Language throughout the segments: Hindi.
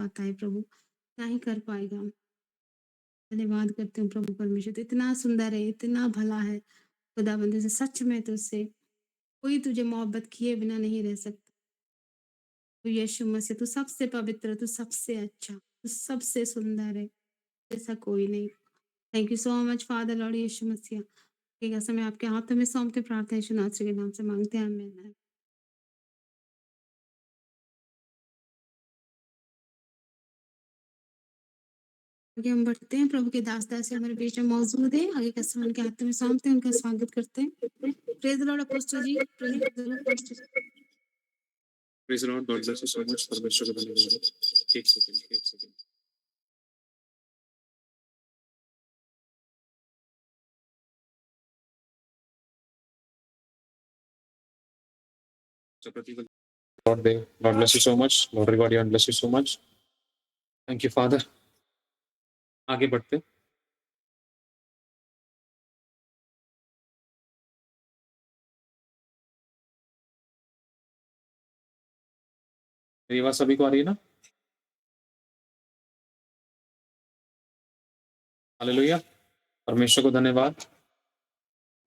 पाता है प्रभु, ना ही कर पाएगा। धन्यवाद करती हूँ प्रभु परमेश्वर, तो इतना सुंदर है, इतना भला है खुदाबंद, से सच में तुझसे कोई तुझे मोहब्बत किए बिना नहीं रह सकता। तू यीशु मसीह, तू सबसे पवित्र, तू सबसे अच्छा, तू सबसे सुंदर है, ऐसा कोई नहीं। Thank you so much father lord Yeshu Masih. ठीक है, समय आपके हाथों में सौंपते, प्रार्थना यीशु नासरी के नाम से मांगते हैं, आमीन। आगे हम बढ़ते हैं, प्रभु के दास दासी हमारे बीच में मौजूद है, आगे का समय उनके हाथों में सौंपते हैं, उनका स्वागत करते हैं। प्रेज द लॉर्ड अपोस्टल जी, praise the Lord apostle. Praise the Lord, God bless you so much. परमेश्वर का धन्यवाद। एक second. Lord, God bless you so much. Lord reward you and bless you so much. Thank you, Father. आगे बढ़ते। मेरी आवाज सभी को आ रही है ना? हालेलुया, परमेश्वर को धन्यवाद।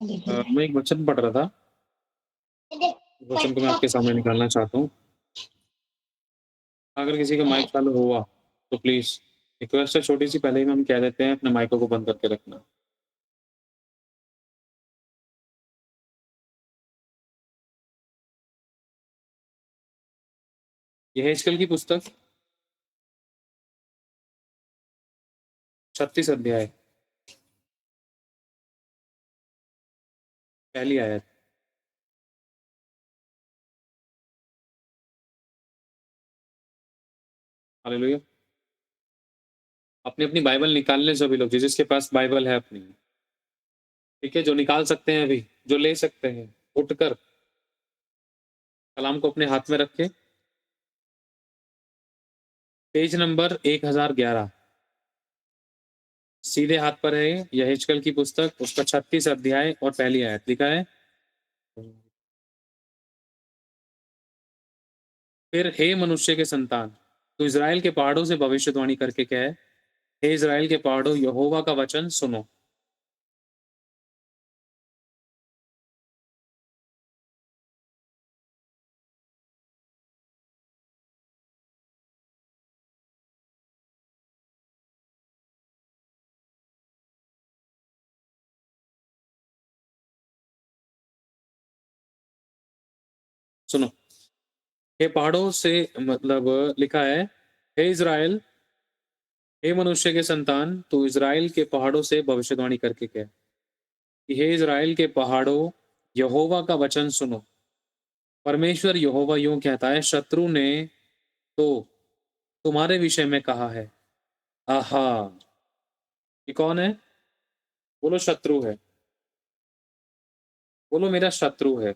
मैं एक वचन पढ़ रहा था, वचन को मैं आपके सामने निकालना चाहता हूँ। अगर किसी का माइक चालू हुआ तो प्लीज रिक्वेस्ट है, छोटी सी, पहले ही हम कह देते हैं अपने माइकों को बंद करके रखना। यह हेजकेल की पुस्तक 36 अध्याय, पहली आयत। हालेलुया। अपनी अपनी बाइबल निकाल लें सभी लोग, जिसके पास बाइबल है अपनी, ठीक है, जो निकाल सकते हैं अभी, जो ले सकते हैं, उठकर कलाम को अपने हाथ में रखें। पेज नंबर 1011 सीधे हाथ पर है यह हिजकेल की पुस्तक, उसका 36 अध्याय और पहली आयत लिखा है। फिर हे मनुष्य के संतान, तो इज़राइल के पहाड़ों से भविष्यवाणी करके कहे, हे इज़राइल के पहाड़ों, यहोवा का वचन सुनो। सुनो, हे पहाड़ों से मतलब लिखा है, हे इज़राइल, हे मनुष्य के संतान, तू इज़राइल के पहाड़ों से भविष्यवाणी करके कहे कि हे इज़राइल के पहाड़ों, यहोवा का वचन सुनो। परमेश्वर यहोवा यूं कहता है, शत्रु ने तो तुम्हारे विषय में कहा है। आहा, ये कौन है? बोलो शत्रु है। बोलो मेरा शत्रु है।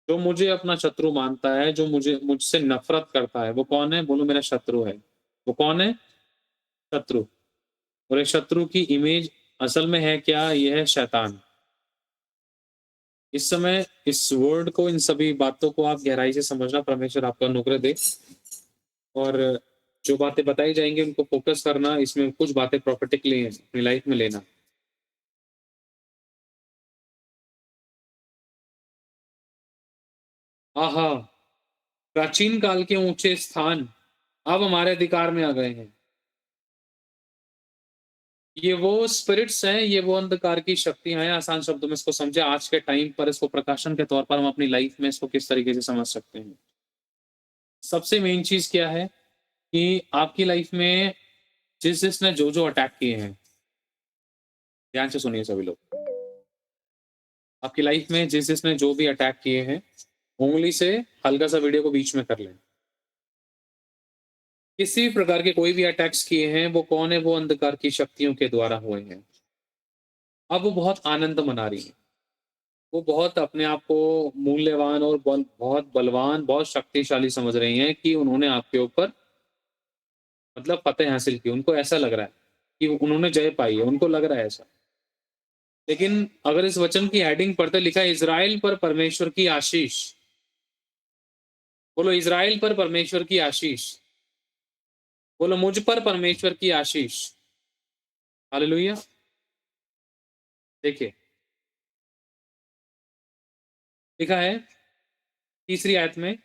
जो मुझे अपना शत्रु मानता है, जो मुझसे नफरत करता है, वो कौन है? बोलो मेरा शत्रु है। वो कौन है? शत्रु। और एक शत्रु की इमेज असल में है क्या? ये है शैतान। इस समय इस वर्ड को, इन सभी बातों को आप गहराई से समझना, परमेश्वर आपको अनुग्रह दे। और जो बातें बताई जाएंगी उनको फोकस करना, इसमें कुछ बातें प्रॉफिटिकली हैं, अपनी लाइफ में लेना। आहा, प्राचीन काल के ऊंचे स्थान अब हमारे अधिकार में आ गए हैं। ये वो स्पिरिट्स हैं, ये वो अंधकार की शक्तियां हैं। आसान शब्दों में इसको समझे, आज के टाइम पर इसको प्रकाशन के तौर पर हम अपनी लाइफ में इसको किस तरीके से समझ सकते हैं। सबसे मेन चीज क्या है कि आपकी लाइफ में जिसने जो जो अटैक किए हैं, ध्यान से सुनिए सभी लोग, आपकी लाइफ में जिसने जो भी अटैक किए हैं, उंगली से हल्का सा वीडियो को बीच में कर लें। किसी भी प्रकार के कोई भी अटैक्स किए हैं, वो कौन है? वो अंधकार की शक्तियों के द्वारा हुए हैं। अब वो बहुत आनंद मना रही है, वो बहुत अपने आप को मूल्यवान और बहुत बलवान, बहुत शक्तिशाली समझ रही हैं कि उन्होंने आपके ऊपर मतलब फतेह हासिल की। उनको ऐसा लग रहा है कि उन्होंने जय पाई है, उनको लग रहा है ऐसा। लेकिन अगर इस वचन की हेडिंग पढ़ते, लिखा है इज़राइल पर परमेश्वर की आशीष। बोलो इज़राइल पर परमेश्वर की आशीष। बोलो मुझ पर परमेश्वर की आशीष। हालेलुया। देखिए, लिखा है तीसरी आयत में,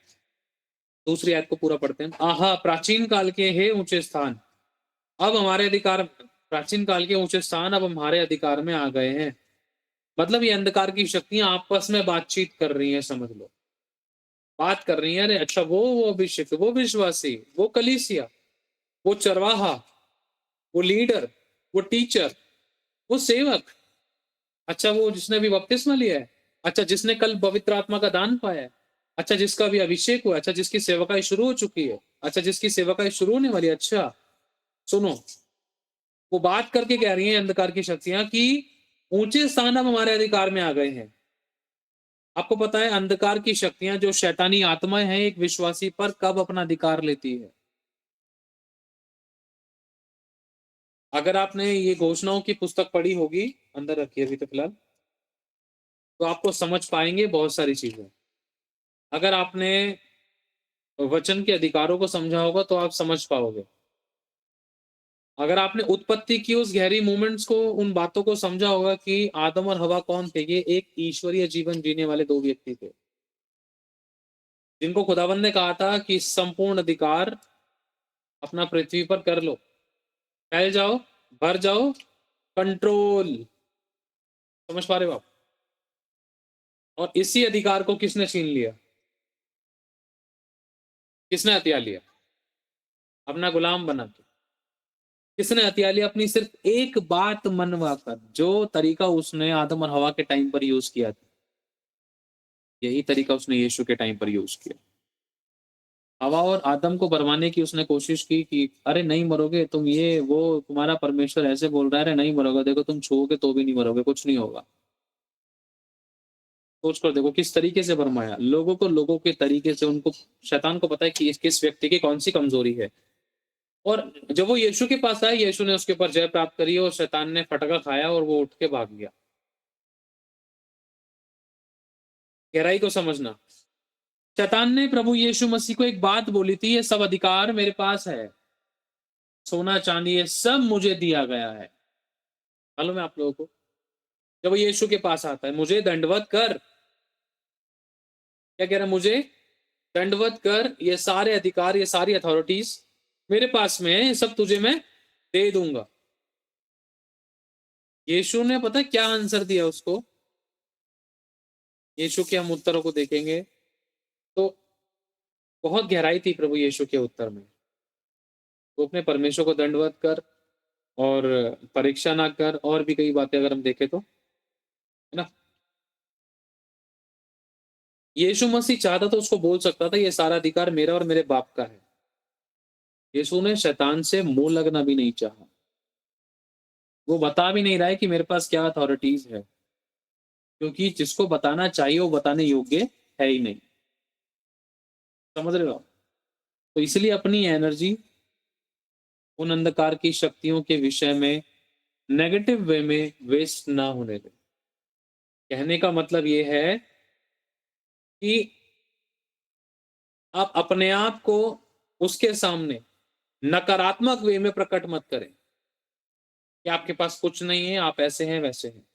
दूसरी आयत को पूरा पढ़ते हैं। आहा प्राचीन काल के हे ऊंचे स्थान, अब हमारे अधिकार, प्राचीन काल के ऊंचे स्थान अब हमारे अधिकार में आ गए हैं। मतलब ये अंधकार की शक्तियां आपस में बातचीत कर रही हैं, समझ लो, बात कर रही हैं। अरे अच्छा, वो अभिषेक, वो विश्वासी, वो कलीसिया, वो चरवाहा, वो लीडर, वो टीचर, वो सेवक, अच्छा वो जिसने भी बपतिस्मा लिया है, अच्छा जिसने कल पवित्र आत्मा का दान पाया है, अच्छा जिसका भी अभिषेक हुआ, अच्छा जिसकी सेवकाई शुरू हो चुकी है, अच्छा जिसकी सेवकाई शुरू होने वाली है। अच्छा सुनो, वो बात करके कह रही हैं अंधकार की शक्तियां कि ऊंचे स्थान अब हमारे अधिकार में आ गए हैं। आपको पता है अंधकार की शक्तियां जो शैतानी आत्माएं हैं एक विश्वासी पर कब अपना अधिकार लेती है? अगर आपने ये घोषणाओं की पुस्तक पढ़ी होगी, अंदर रखिए अभी तो फिलहाल, तो आपको समझ पाएंगे बहुत सारी चीजें। अगर आपने वचन के अधिकारों को समझा होगा तो आप समझ पाओगे। अगर आपने उत्पत्ति की उस गहरी मोमेंट्स को, उन बातों को समझा होगा कि आदम और हवा कौन थे, ये एक ईश्वरीय जीवन जीने वाले दो व्यक्ति थे जिनको खुदावंद ने कहा था कि संपूर्ण अधिकार अपना पृथ्वी पर कर लो, फैल जाओ, भर जाओ, कंट्रोल। समझ पा रहे हो आप? और इसी अधिकार को किसने छीन लिया? किसने हथिया लिया? अपना गुलाम बना के। किसने हथिया लिया? अपनी सिर्फ एक बात मनवा कर, जो तरीका उसने आदम और हवा के टाइम पर यूज किया था, यही तरीका उसने यीशु के टाइम पर यूज किया। हवा और आदम को भरमाने की उसने कोशिश की कि अरे नहीं मरोगे तुम, ये वो तुम्हारा परमेश्वर ऐसे बोल रहा है, अरे नहीं मरोगे, देखो तुम छूओगे तो भी नहीं मरोगे, कुछ नहीं होगा। सोच कर देखो किस तरीके से भरमाया लोगों को, लोगों के तरीके से। उनको, शैतान को पता है कि किस व्यक्ति की कौन सी कमजोरी है। और जब वो यीशु के पास आया, यीशु ने उसके ऊपर जय प्राप्त करी और शैतान ने फटका खाया और वो उठ के भाग गया। गहराई को समझना, शैतान ने प्रभु यीशु मसीह को एक बात बोली थी, ये सब अधिकार मेरे पास है, सोना चांदी ये सब मुझे दिया गया है। मालूम है आप लोगों को? जब वो यीशु के पास आता है, मुझे दंडवत कर, क्या कह रहा है? मुझे दंडवत कर, ये सारे अधिकार, ये सारी अथॉरिटीज मेरे पास में है, ये सब तुझे मैं दे दूंगा। यीशु ने पता है क्या आंसर दिया उसको? यीशु के हम उत्तरों को देखेंगे तो बहुत गहराई थी प्रभु यीशु के उत्तर में। वो अपने परमेश्वर को दंडवत कर और परीक्षा ना कर, और भी कई बातें अगर हम देखें तो, है ना? यीशु मसीह चाहता तो उसको बोल सकता था ये सारा अधिकार मेरा और मेरे बाप का है। यीशु ने शैतान से मुंह लगना भी नहीं चाहा। वो बता भी नहीं रहा है कि मेरे पास क्या अथॉरिटीज है, क्योंकि जिसको बताना चाहिए वो बताने योग्य है ही नहीं। समझ रहे हो आप? तो इसलिए अपनी एनर्जी उन अंधकार की शक्तियों के विषय में नेगेटिव वे में वेस्ट ना होने दे। कहने का मतलब ये है कि आप अपने आप को उसके सामने नकारात्मक वे में प्रकट मत करें कि आपके पास कुछ नहीं है, आप ऐसे हैं वैसे हैं।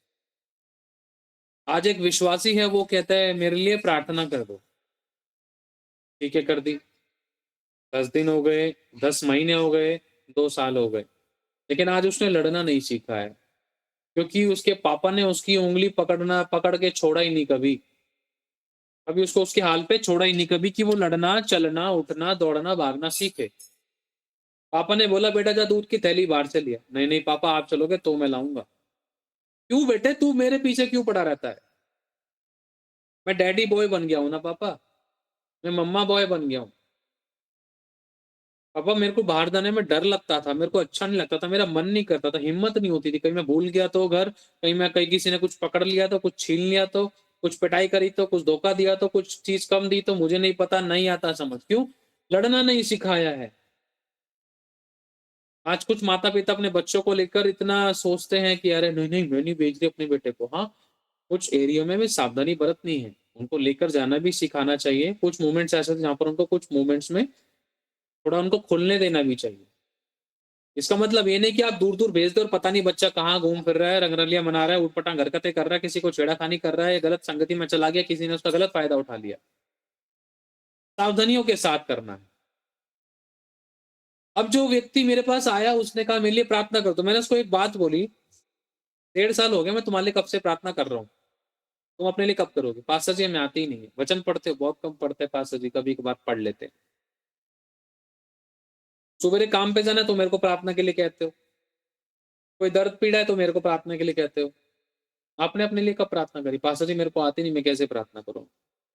आज एक विश्वासी है, वो कहता है मेरे लिए प्रार्थना कर दो। ठीक है, कर दी। 10 दिन हो गए, 10 महीने हो गए, 2 साल हो गए, लेकिन आज उसने लड़ना नहीं सीखा है, क्योंकि उसके पापा ने उसकी उंगली पकड़ के छोड़ा ही नहीं कभी। कभी उसको उसके हाल पे छोड़ा ही नहीं कभी कि वो लड़ना, चलना, उठना, दौड़ना, भागना सीखे। पापा ने बोला बेटा जा दूध की थैली बाहर से लिया, नहीं नहीं पापा आप चलोगे तो मैं लाऊंगा। क्यों बेटे तू मेरे पीछे क्यों पड़ा रहता है? मैं डैडी बॉय बन गया हूं ना पापा, मैं मम्मा बॉय बन गया हूँ। पापा मेरे को बाहर जाने में डर लगता था, मेरे को अच्छा नहीं लगता था, मेरा मन नहीं करता था, हिम्मत नहीं होती थी, कहीं मैं भूल गया तो घर, कहीं किसी ने कुछ पकड़ लिया तो, कुछ छीन लिया तो, कुछ पिटाई करी तो, कुछ धोखा दिया तो, कुछ चीज कम दी तो, मुझे नहीं पता, नहीं आता समझ। क्यों? लड़ना नहीं सिखाया है। आज कुछ माता पिता अपने बच्चों को लेकर इतना सोचते हैं कि अरे नहीं नहीं मैं नहीं भेज रही अपने बेटे को। हाँ, कुछ एरिया में भी सावधानी बरतनी है। उनको लेकर जाना भी सिखाना चाहिए। कुछ मोमेंट्स ऐसे थे जहाँ पर उनको कुछ मोमेंट्स में थोड़ा उनको खुलने देना भी चाहिए। इसका मतलब ये नहीं कि आप दूर-दूर भेज दो और पता नहीं बच्चा कहाँ घूम फिर रहा है, रंगरलिया मना रहा है, ऊट-पटांग हरकतें कर रहा है, किसी को छेड़ा-खानी कर रहा है, गलत संगति में चला गया, किसी ने उसका गलत फ़ायदा उठा लिया। सावधानियों के साथ करना है। अब जो व्यक्ति मेरे पास आया उसने कहा मेरे लिए प्रार्थना कर दो। मैंने उसको एक बात बोली, 1.5 साल हो गया मैं तुम्हारे लिए कब से प्रार्थना कर रहा हूँ। तुम अपने लिए कब करोगे? पास्टर जी हमें आती ही नहीं है। वचन पढ़ते हो? बहुत कम पढ़ते हैं पास्टर जी, कभी-कभार पढ़ लेते हैं। सवेरे काम पे जाना है तो मेरे को प्रार्थना के लिए कहते हो। कोई दर्द पीड़ा है तो मेरे को प्रार्थना के लिए कहते हो। आपने अपने लिए कब प्रार्थना करी? पास्टर जी मेरे को आती नहीं, मैं कैसे प्रार्थना करूँ?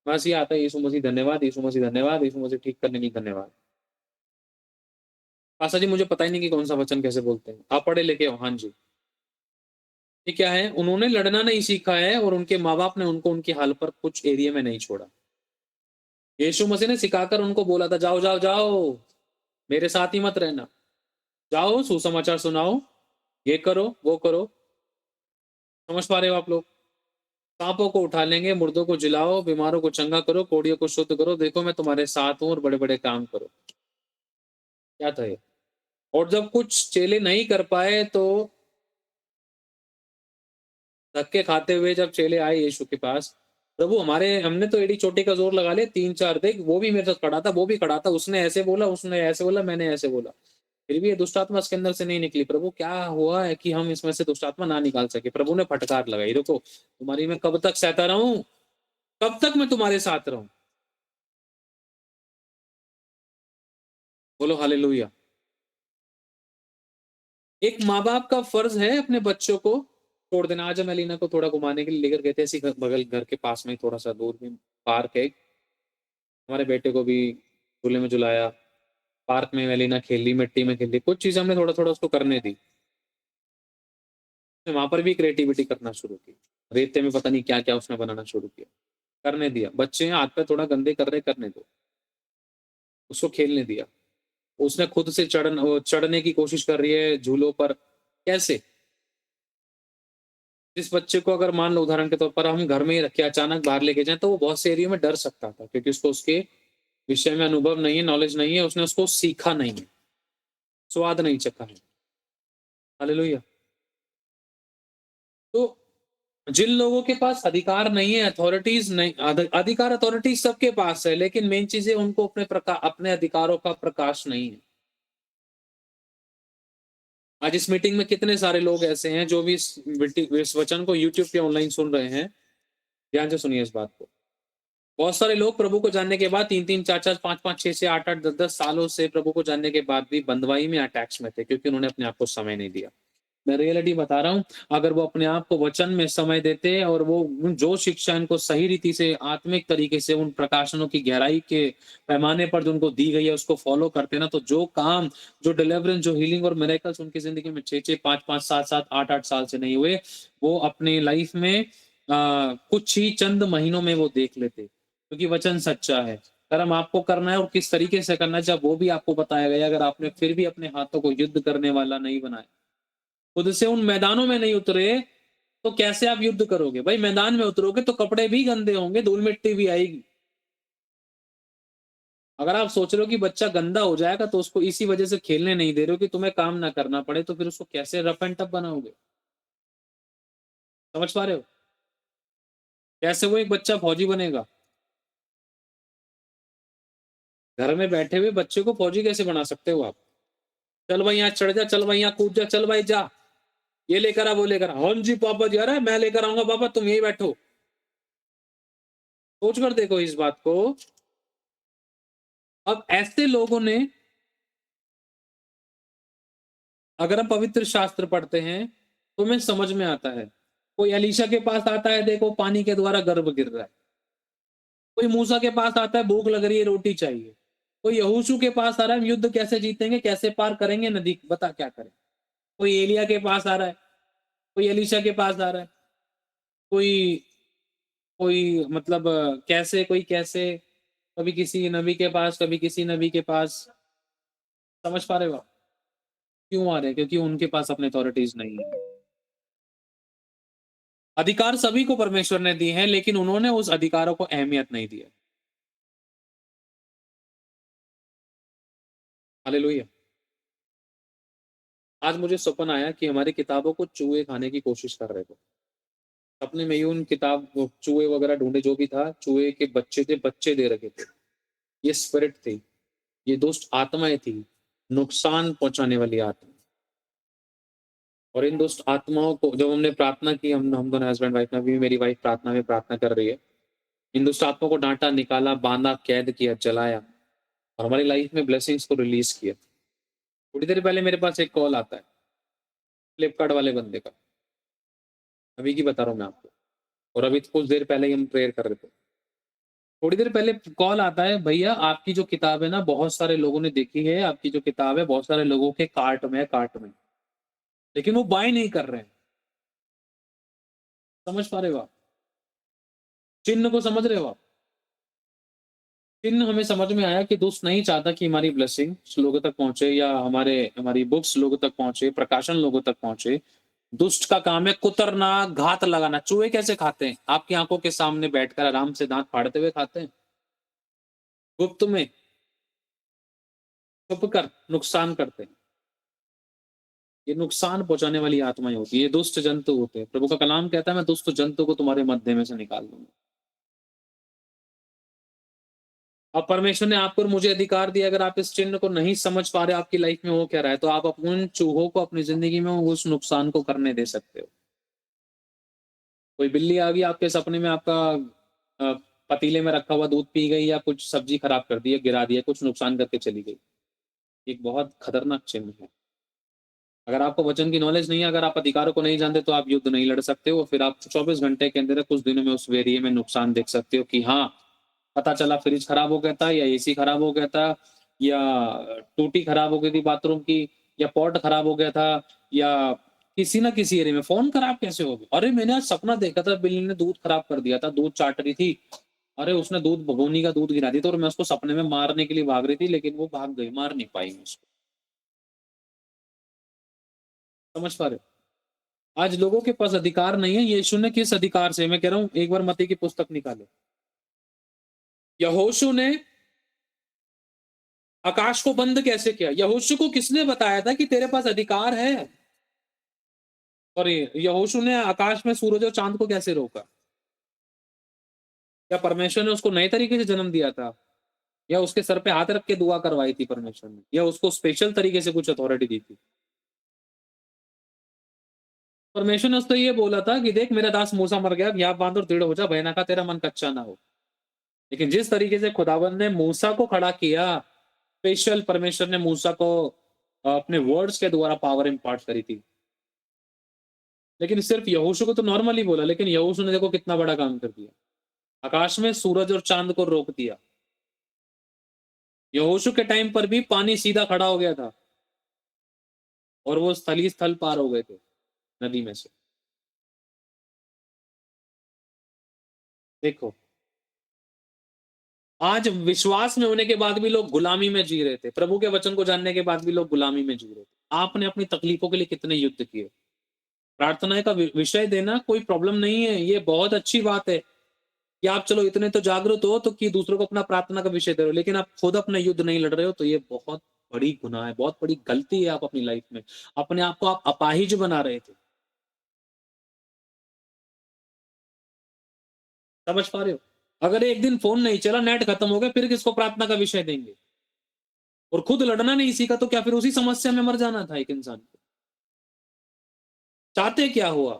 बस ये आता है यीशु मसीह धन्यवाद, यीशु मसीह धन्यवाद, यीशु मसीह ठीक करने के लिए धन्यवाद। पास्टर जी मुझे पता ही नहीं कि कौन-सा वचन कैसे बोलते हैं। आप पढ़े लिखे हो? हाँ जी। ये क्या है? उन्होंने लड़ना नहीं सीखा है और उनके माँ-बाप ने उनको उनकी हाल पर कुछ एरिया में नहीं छोड़ा। यीशु मसीह ने सिखाकर उनको बोला था जाओ, जाओ, जाओ, मेरे साथ ही मत रहना। जाओ सुसमाचार सुनाओ, ये करो, वो करो। समझ पा रहे हो आप लोग? सांपों को उठा लेंगे, मुर्दों को जिलाओ, बीमारों को चंगा करो, कोढ़ियों को शुद्ध करो, देखो मैं तुम्हारे साथ हूँ और बड़े-बड़े काम करो। क्या था ये? और जब कुछ चेले नहीं कर पाए तो धक्के खाते हुए जब चेले आए यीशु के पास, प्रभु हमारे हमने तो एड़ी चोटी का जोर लगा लिया, 3-4 देख वो भी मेरे साथ खड़ा था, वो भी खड़ा था, उसने ऐसे बोला, उसने ऐसे बोला, मैंने ऐसे बोला। फिर भी ये दुष्ट आत्मा इसके अंदर से नहीं निकली। प्रभु क्या हुआ है कि हम इसमें से दुष्ट आत्मा ना निकाल सके? प्रभु ने फटकार लगाई, रुको, तुम्हारी मैं कब तक सहता रहूँ? कब तक मैं तुम्हारे साथ रहूँ? बोलो हालेलुया। एक माँ-बाप का फर्ज है अपने बच्चों को छोड़ देना। आज हम एलिना को थोड़ा घुमाने के लिए लेकर गए थे, ऐसे ही बगल घर के पास में ही थोड़ा-सा दूर में पार्क है। हमारे बेटे को भी झूले में झुलाया, पार्क में एलिना खेली, मिट्टी में खेली, कुछ चीज़ें हमने थोड़ा-थोड़ा उसको करने दी। उसने वहाँ पर भी क्रिएटिविटी करना शुरू की। रेते में पता नहीं क्या-क्या उसने बनाना शुरू किया। करने दिया। बच्चे हैं हाथ-पैर थोड़ा गंदे कर रहे हैं, करने दो। उसको खेलने दिया। उसने खुद से चढ़ने की कोशिश कर रही है झूलों पर। कैसे? जिस बच्चे को अगर मान लो उदाहरण के तौर पर हम घर में ही रख के अचानक बाहर लेके जाएँ, तो वो बहुत से एरिया में डर सकता था क्योंकि उसको उसके विषय में अनुभव नहीं है, नॉलेज नहीं है, उसने उसको सीखा नहीं है, स्वाद नहीं चखा है। हालेलुया! तो जिन लोगों के पास अधिकार नहीं है, अथॉरिटीज़ नहीं अधिकार अथॉरिटीज़ सबके पास है, लेकिन मेन चीज़ है उनको अपने अधिकारों का प्रकाश नहीं है। आज इस मीटिंग में कितने सारे लोग ऐसे हैं जो भी इस वचन को यूट्यूब पे ऑनलाइन सुन रहे हैं, ध्यान से सुनिए इस बात को। बहुत सारे लोग प्रभु को जानने के बाद 3-3, 4-4, 5-5, 6-6, 8-8, 10-10 सालों से प्रभु को जानने के बाद भी बँधुआई में अटैच में थे क्योंकि उन्होंने अपने आप को समय नहीं दिया। मैं रियलिटी बता रहा हूँ, अगर वो अपने आप को वचन में समय देते और वो जो शिक्षा इनको सही रीति से आत्मिक तरीके से उन प्रकाशनों की गहराई के पैमाने पर जो उनको दी गई है उसको फ़ॉलो करते ना, तो जो काम, जो डिलीवरेंस, जो हीलिंग और मिरेकल्स उनकी ज़िंदगी में 6-6, 5-5, 7-7, 8-8 साल से नहीं हुए, वो अपनी लाइफ़ में कुछ ही चंद महीनों में वो देख लेते। क्योंकि वचन सच्चा है। कर्म आपको करना है और किस तरीके से करना है जब वो भी आपको बताया गया। अगर आपने फिर भी अपने हाथों को युद्ध करने वाला नहीं बनाया, खुद से उन मैदानों में नहीं उतरे, तो कैसे आप युद्ध करोगे? भाई मैदान में उतरोगे तो कपड़े भी गंदे होंगे, धूल-मिट्टी भी आएगी। अगर आप सोच रहे हो कि बच्चा गंदा हो जाएगा तो उसको इसी वजह से खेलने नहीं दे रहे हो कि तुम्हें काम ना करना पड़े, तो फिर उसको कैसे रफ एंड टफ बनाओगे? समझ पा रहे हो? कैसे वो एक बच्चा फौजी बनेगा? घर में बैठे हुए बच्चे को फौजी कैसे बना सकते हो आप? चल भाई यहाँ चढ़ जा, चल भाई यहाँ कूद जा, चल भाई जा। ये लेकर आ, वो लेकर आ। हाँ जी पापा जी, अरे मैं लेकर आऊँगा पापा, तुम यहीं बैठो। सोच कर देखो इस बात को। अब ऐसे लोगों ने, अगर हम पवित्र शास्त्र पढ़ते हैं, तो हमें समझ में आता है। कोई एलीशा के पास आता है, देखो पानी के द्वारा गर्भ गिर रहा है। कोई मूसा के पास आता है, भूख लग रही है, रोटी चाहिए। कोई यहोशू के पास आ रहा है, हम युद्ध कैसे जीतेंगे, कैसे पार करेंगे नदी, बता क्या करें। कोई एलिय्याह के पास आ रहा है, कोई एलीशा के पास आ रहा है, कोई कोई मतलब कैसे, कोई कैसे, कभी किसी नबी के पास, कभी किसी नबी के पास। समझ पा रहे हो आप? क्यों आ रहे हैं? क्योंकि उनके पास अपनी अथॉरिटीज़ नहीं है। अधिकार सभी को परमेश्वर ने दिए हैं, लेकिन उन्होंने उस अधिकारों को अहमियत नहीं दिया। हालेलुया। आज मुझे सपना आया कि हमारी किताबों को चूहे खाने की कोशिश कर रहे थे। सपने में ही उन किताब वो चूहे वगैरह ढूंढे, जो भी था, चूहे के बच्चे थे, बच्चे दे रखे थे। ये स्पिरिट थी, ये दुष्ट आत्माएं थी, नुकसान पहुंचाने वाली आत्मा। और इन दुष्ट आत्माओं को जब हमने प्रार्थना की, हम दोनों हस्बैंड वाइफ में, अभी मेरी वाइफ प्रार्थना में प्रार्थना कर रही है, इन दुष्ट आत्माओं को डांटा, निकाला, बांधा, कैद किया, जलाया और हमारी लाइफ में ब्लेसिंग्स को रिलीज किया। थोड़ी देर पहले मेरे पास एक कॉल आता है फ्लिपकार्ट वाले बंदे का, अभी की बता रहा हूँ मैं आपको, और अभी कुछ देर पहले ही हम प्रेयर कर रहे थे। थोड़ी देर पहले कॉल आता है, भैया आपकी जो किताब है ना, बहुत सारे लोगों ने देखी है, आपकी जो किताब है बहुत सारे लोगों के कार्ट में है, कार्ट में, लेकिन वो बाय नहीं कर रहे हैं। समझ पा रहे हो आप? चिन्ह को समझ रहे हो आप? चिन्ह हमें समझ में आया कि दोस्त नहीं चाहता कि हमारी ब्लेसिंग लोगों तक पहुंचे, या हमारी बुक्स लोगों तक पहुंचे, प्रकाशन लोगों तक पहुंचे। दुष्ट का काम है कुतरना, घात लगाना। चूहे कैसे खाते हैं? आपकी आंखों के सामने बैठकर आराम से दांत फाड़ते हुए खाते हैं, गुप्त में छुप कर नुकसान करते हैं। ये नुकसान पहुंचाने वाली आत्माएं होती है, ये दुष्ट जंतु होते हैं। प्रभु का कलाम कहता है, मैं दुष्ट जंतु को तुम्हारे मध्य में से निकाल दूंगा। अब परमेश्वर ने आपको और मुझे अधिकार दिया, अगर आप इस चिन्ह को नहीं समझ पा रहे आपकी लाइफ में हो क्या रहा है, तो आप उन चूहों को अपनी जिंदगी में उस नुकसान को करने दे सकते हो। कोई बिल्ली आ गई आपके सपने में, आपका अ, पतीले में रखा हुआ दूध पी गई, या कुछ सब्जी खराब कर दी है, गिरा दिया, कुछ नुकसान करके चली गई। एक बहुत खतरनाक चिन्ह है। अगर आपको वचन की नॉलेज नहीं है, अगर आप अधिकारों को नहीं जानते, तो आप युद्ध नहीं लड़ सकते हो। फिर आप 24 घंटे के अंदर कुछ दिनों में उस एरिया में नुकसान देख सकते हो कि हाँ, पता चला फ्रिज खराब हो गया था, या एसी खराब हो गया था, या टूटी खराब हो गई थी बाथरूम की, या पॉट खराब हो गया था, या किसी ना किसी एरिया में फोन खराब कैसे हो गया। अरे मैंने आज सपना देखा था, बिल्ली ने दूध खराब कर दिया था, दूध चाट रही थी, अरे उसने दूध भगोनी का दूध गिरा दिया था, और मैं उसको सपने में मारने के लिए भाग रही थी, लेकिन वो भाग गई, मार नहीं पाई मैं उसको। समझ पा रहे हो? आज लोगों के पास अधिकार नहीं है। यीशु ने किस अधिकार से, मैं कह रहा हूं, एक बार मत्ती की पुस्तक निकाले। यहोशू ने आकाश को बंद कैसे किया? यहोशू को किसने बताया था कि तेरे पास अधिकार है? और यहोशू ने आकाश में सूरज और चांद को कैसे रोका? क्या परमेश्वर ने उसको नए तरीके से जन्म दिया था, या उसके सर पे हाथ रख के दुआ करवाई थी परमेश्वर ने, या उसको स्पेशल तरीके से कुछ अथॉरिटी दी थी? परमेश्वर ने उसको ये बोला था कि देख, मेरा दास मूसा मर गया, यहाँ बांध और दृढ़ हो जा, भय ना खा, तेरा मन कच्चा ना हो। लेकिन जिस तरीके से खुदावंद ने मूसा को खड़ा किया, स्पेशल परमेश्वर ने मूसा को अपने वर्ड्स के द्वारा पावर इंपार्ट करी थी। लेकिन सिर्फ यहोशू को तो नॉर्मली बोला, लेकिन यहोशू ने देखो कितना बड़ा काम कर दिया, आकाश में सूरज और चांद को रोक दिया। यहोशू के टाइम पर भी पानी सीधा खड़ा हो गया था, और वो स्थली स्थल पार हो गए थे नदी में से। देखो, आज विश्वास में होने के बाद भी लोग गुलामी में जी रहे थे, प्रभु के वचन को जानने के बाद भी लोग गुलामी में जी रहे थे। आपने अपनी तकलीफों के लिए कितने युद्ध किए? प्रार्थना का विषय देना कोई प्रॉब्लम नहीं है, ये बहुत अच्छी बात है कि आप चलो इतने तो जागरूक हो तो कि दूसरों को अपना प्रार्थना का विषय दे रहे हो, लेकिन आप खुद अपना युद्ध नहीं लड़ रहे हो, तो ये बहुत बड़ी गुनाह है, बहुत बड़ी गलती है। आप अपनी लाइफ में अपने आप को आप अपाहिज बना रहे थे। समझ पा रहे हो? अगर एक दिन फोन नहीं चला, नेट खत्म हो गया, फिर किसको प्रार्थना का विषय देंगे? और खुद लड़ना नहीं सीखा, तो क्या फिर उसी समस्या में मर जाना था एक इंसान को? चाहते क्या हुआ?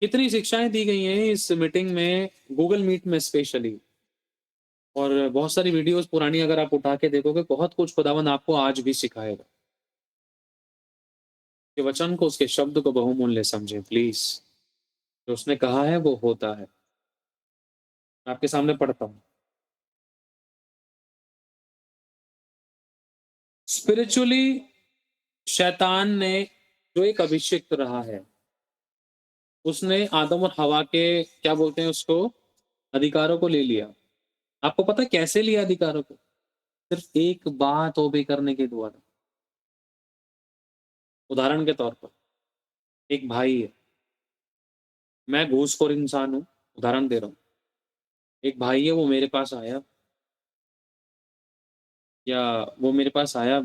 कितनी शिक्षाएं दी गई हैं इस मीटिंग में, गूगल मीट में स्पेशली, और बहुत सारी वीडियोस पुरानी अगर आप उठा के देखोगे, बहुत कुछ खुदावंद आपको आज भी सिखाएगा। कि वचन को, उसके शब्द को बहुमूल्य समझें प्लीज। जो उसने कहा है वो होता है। मैं आपके सामने पढ़ता हूँ। स्पिरिचुअली शैतान ने, जो एक अभिषिक्त रहा है, उसने आदम और हवा के, क्या बोलते हैं उसको, अधिकारों को ले लिया। आपको पता है कैसे लिया अधिकारों को? सिर्फ एक बात ओबे करने के द्वारा। उदाहरण के तौर पर, एक भाई है, मैं घूसखोर इंसान हूँ, उदाहरण दे रहा हूँ। एक भाई है वो मेरे पास आया या वो मेरे पास आया,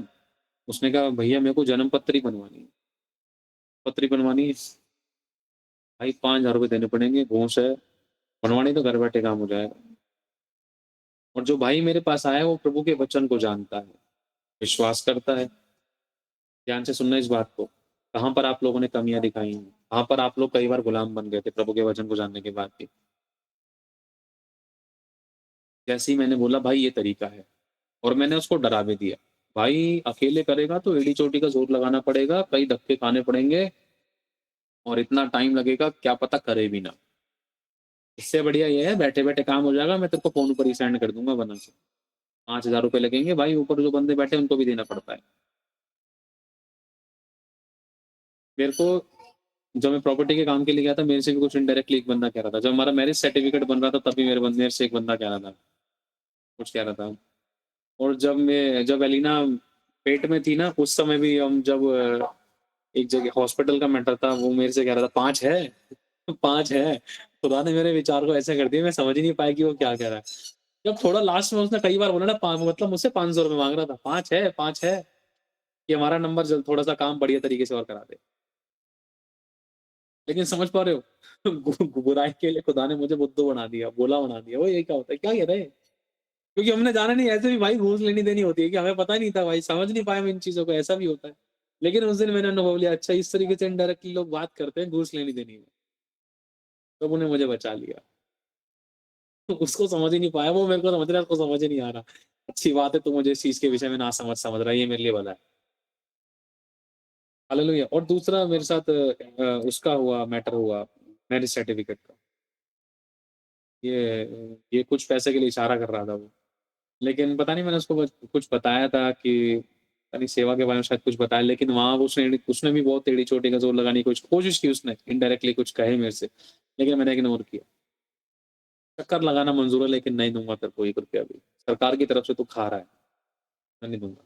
उसने कहा भैया मेरे को जन्म पत्री बनवानी है। पत्री बनवानी है, भाई 5,000 रुपए देने पड़ेंगे, घूस है, बनवानी तो घर बैठे काम हो जाएगा। और जो भाई मेरे पास आया है वो प्रभु के वचन को जानता है, विश्वास करता है। ध्यान से सुनना इस बात को। कहाँ पर आप लोगों ने कमियाँ दिखाई हैं? कहाँ पर आप लोग कई बार गुलाम बन गए थे प्रभु के वचन को जानने के बाद भी? जैसे ही मैंने बोला भाई ये तरीका है और मैंने उसको डरा भी दिया। भाई अकेले करेगा तो एड़ी-चोटी का ज़ोर लगाना पड़ेगा, कई धक्के खाने पड़ेंगे और इतना टाइम लगेगा क्या पता करे भी ना। इससे बढ़िया ये है बैठे-बैठे काम हो जाएगा, मैं तेरे को फ़ोन पर ही सेंड कर दूँगा वरना से। 5,000 रुपए लगेंगे भाई, ऊपर जो बंदे बैठे हैं उनको भी देना पड़ता है। मेरे को जब मैं प्रॉपर्टी के काम के लिए गया था, मेरे से भी कुछ इनडायरेक्टली एक बंदा कह रहा था। जब हमारा मैरिज सर्टिफ़िकेट बन रहा था तभी मेरे से एक बंदा कह रहा था, कुछ कह रहा था। और जब एलिना पेट में थी ना, उस समय भी हम जब एक जगह हॉस्पिटल का मैटर था, वो मेरे से कह रहा था 5 है? 5 है? खुदा ने मेरे विचार को ऐसे कर दिया मैं समझ ही नहीं पाया कि वो क्या कह रहा है। जब थोड़ा लास्ट में उसने कई बार बोला ना मतलब मुझसे ₹500 माँग रहा था, 5 है? 5 है? कि हमारा नंबर जल्द थोड़ा-सा काम बढ़िया तरीके से और करा दे। लेकिन समझ पा रहे हो? बुराई के लिए खुदा ने मुझे बुद्धू बना दिया, भोला बना दिया। वो ये क्या होता है? क्या कह रहे हैं? क्योंकि हमने जाना नहीं, ऐसे भी भाई घूस लेनी-देनी होती है कि हमें पता नहीं था भाई, समझ नहीं पाए हम इन चीज़ों को, ऐसा भी होता है। लेकिन उस दिन मैंने अनुभव लिया, अच्छा इस तरीके से इनडायरेक्टली लोग बात करते हैं घूस लेनी-देनी में। प्रभु ने मुझे बचा लिया। तो उसको समझ ही नहीं पाया, वो मेरे को समझ रहा है, उसको समझ ही नहीं आ रहा। अच्छी बात है तू मुझे इस चीज़ के विषय में नासमझ समझ रहा है, ये मेरे लिए भला है। हालेलुया। और दूसरा मेरे साथ उसका हुआ मैटर हुआ मैरिज सर्टिफ़िकेट का। ये कुछ पैसे के लिए इशारा कर रहा था वो। लेकिन पता नहीं मैंने उसको बस कुछ बताया था कि पता नहीं सेवा के बारे में शायद कुछ बताया, लेकिन वहाँ उसने उसने भी बहुत टेढ़ी-चोटी का ज़ोर लगाने की कोशिश की उसने, इनडायरेक्टली कुछ कहे मेरे से, लेकिन मैंने इग्नोर किया। चक्कर लगाना मंज़ूर है लेकिन नहीं दूँगा तेरे को 1 रुपया भी। सरकार की तरफ से तू खा रहा है, मैं नहीं दूँगा।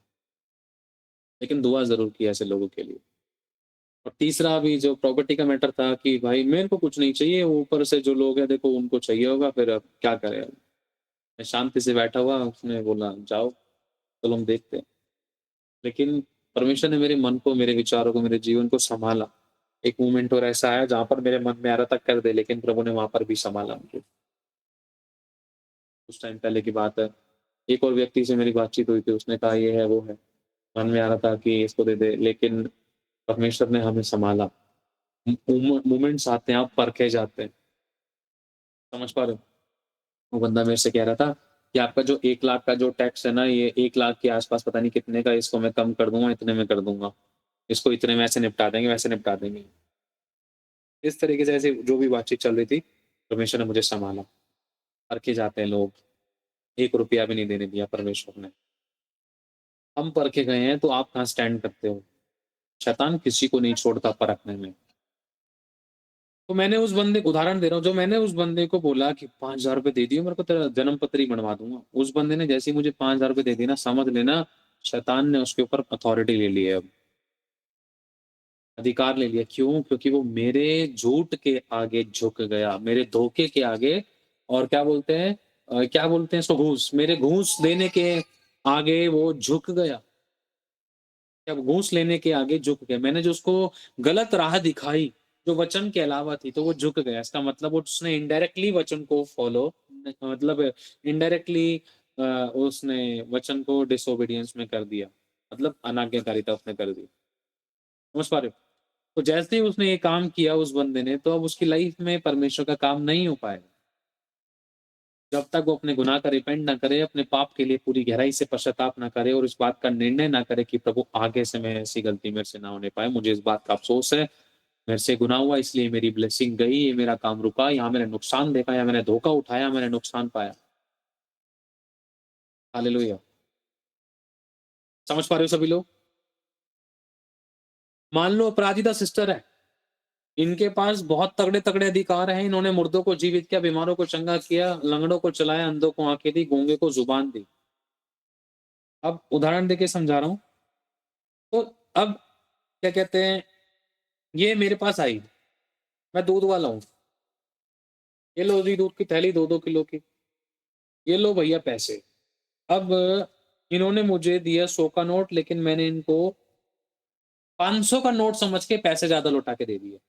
लेकिन दुआ ज़रूर की ऐसे लोगों के लिए। और तीसरा अभी जो प्रॉपर्टी का मैटर था कि भाई मेरे को कुछ नहीं चाहिए, ऊपर से जो लोग हैं देखो उनको चाहिए होगा, फिर अब क्या करें अब? मैं शांति से बैठा हुआ, उसने बोला जाओ, चलो हम देखते हैं। लेकिन परमेश्वर ने मेरे मन को, मेरे विचारों को, मेरे जीवन को सँभाला। एक मोमेंट और ऐसा आया जहाँ पर मेरे मन में आ रहा था कर दे, लेकिन प्रभु ने वहाँ पर भी सँभाला मुझे। कुछ टाइम पहले की बात है। एक और व्यक्ति से मेरी बातचीत हुई थी, उसने कहा ये है, वो है। मन में आ रहा था कि इसको दे दे, लेकिन परमेश्वर ने हमें सँभाला। मोमेंट्स आते हैं, आप परखे जाते हैं। समझ पा रहे हो? वो बंदा मेरे से कह रहा था कि आपका जो 1 लाख का जो टैक्स है ना, ये 1 लाख के आस-पास पता नहीं कितने का, इसको मैं कम कर दूँगा, इतने में कर दूँगा। इसको इतने में ऐसे निपटा देंगे, वैसे निपटा देंगे। इस तरीके से ऐसे जो भी बातचीत चल रही थी, परमेश्वर ने मुझे सँभाला। परखे जाते हैं लोग, 1 रुपया भी नहीं देने दिया परमेश्वर ने। हम परखे गए हैं, तो आप कहाँ स्टैंड करते हो? शैतान किसी को नहीं छोड़ता परखने में। तो मैंने उस बंदे को उदाहरण दे रहा हूँ, जो मैंने उस बंदे को बोला कि 5,000 रुपए दे दियो, मेरे को तेरा जन्म पत्र ही बनवा दूँगा। उस बंदे ने जैसे ही मुझे 5,000 रुपए दे दिए ना, समझ लेना शैतान ने उसके ऊपर अथॉरिटी ले ली है अब, अधिकार ले लिया। क्यों? क्योंकि वो मेरे झूठ के आगे झुक गया, मेरे धोखे के आगे, और क्या बोलते हैं इसको, घूस, मेरे घूस देने के आगे वो झुक गया। जब घूस लेने के आगे झुक गया, मैंने जो उसको गलत राह दिखाई, जो वचन के अलावा थी, तो वो झुक गया। इसका मतलब उसने इनडायरेक्टली वचन को फ़ॉलो मतलब इनडायरेक्टली उसने वचन को डिसोबीडियंस में कर दिया। मतलब अनाज्ञाकारिता उसने कर दी। समझ पा रहे हो? तो जैसे ही उसने ये काम किया उस बंदे ने, तो अब उसकी लाइफ़ में परमेश्वर का काम नहीं हो पाएगा। जब तक वो अपने गुनाह का रिपेंट ना करे, अपने पाप के लिए पूरी गहराई से पश्चाताप ना करे और इस बात का निर्णय ना करे कि प्रभु आगे से मैं ऐसी गलती मेरे से ना होने पाए। मुझे इस बात का अफ़सोस है, मेरे से गुनाह हुआ इसलिए मेरी ब्लेसिंग गई, ये मेरा काम रुका, यहाँ मैंने नुकसान देखा, यहाँ मैंने धोखा उठाया, मैंने नुकसान पाया। हालेलुया! समझ पा रहे हो सभी लोग? मान लो अपराजिता सिस्टर है, इनके पास बहुत तगड़े-तगड़े अधिकार हैं, इन्होंने मुर्दों को जीवित किया, बीमारों को चंगा किया, लंगड़ों को चलाया, अंधों को आँखें दी, गूंगे को ज़ुबान दी। अब उदाहरण देके समझा रहा हूँ। तो अब क्या कहते हैं, ये मेरे पास आई, मैं दूध वाला हूँ, ये लो जी दूध की थैली 2-2 किलो की, ये लो भैया पैसे। अब इन्होंने मुझे दिया 100 का नोट, लेकिन मैंने इनको 500 का नोट समझ के पैसे ज़्यादा लौटा के दे दिए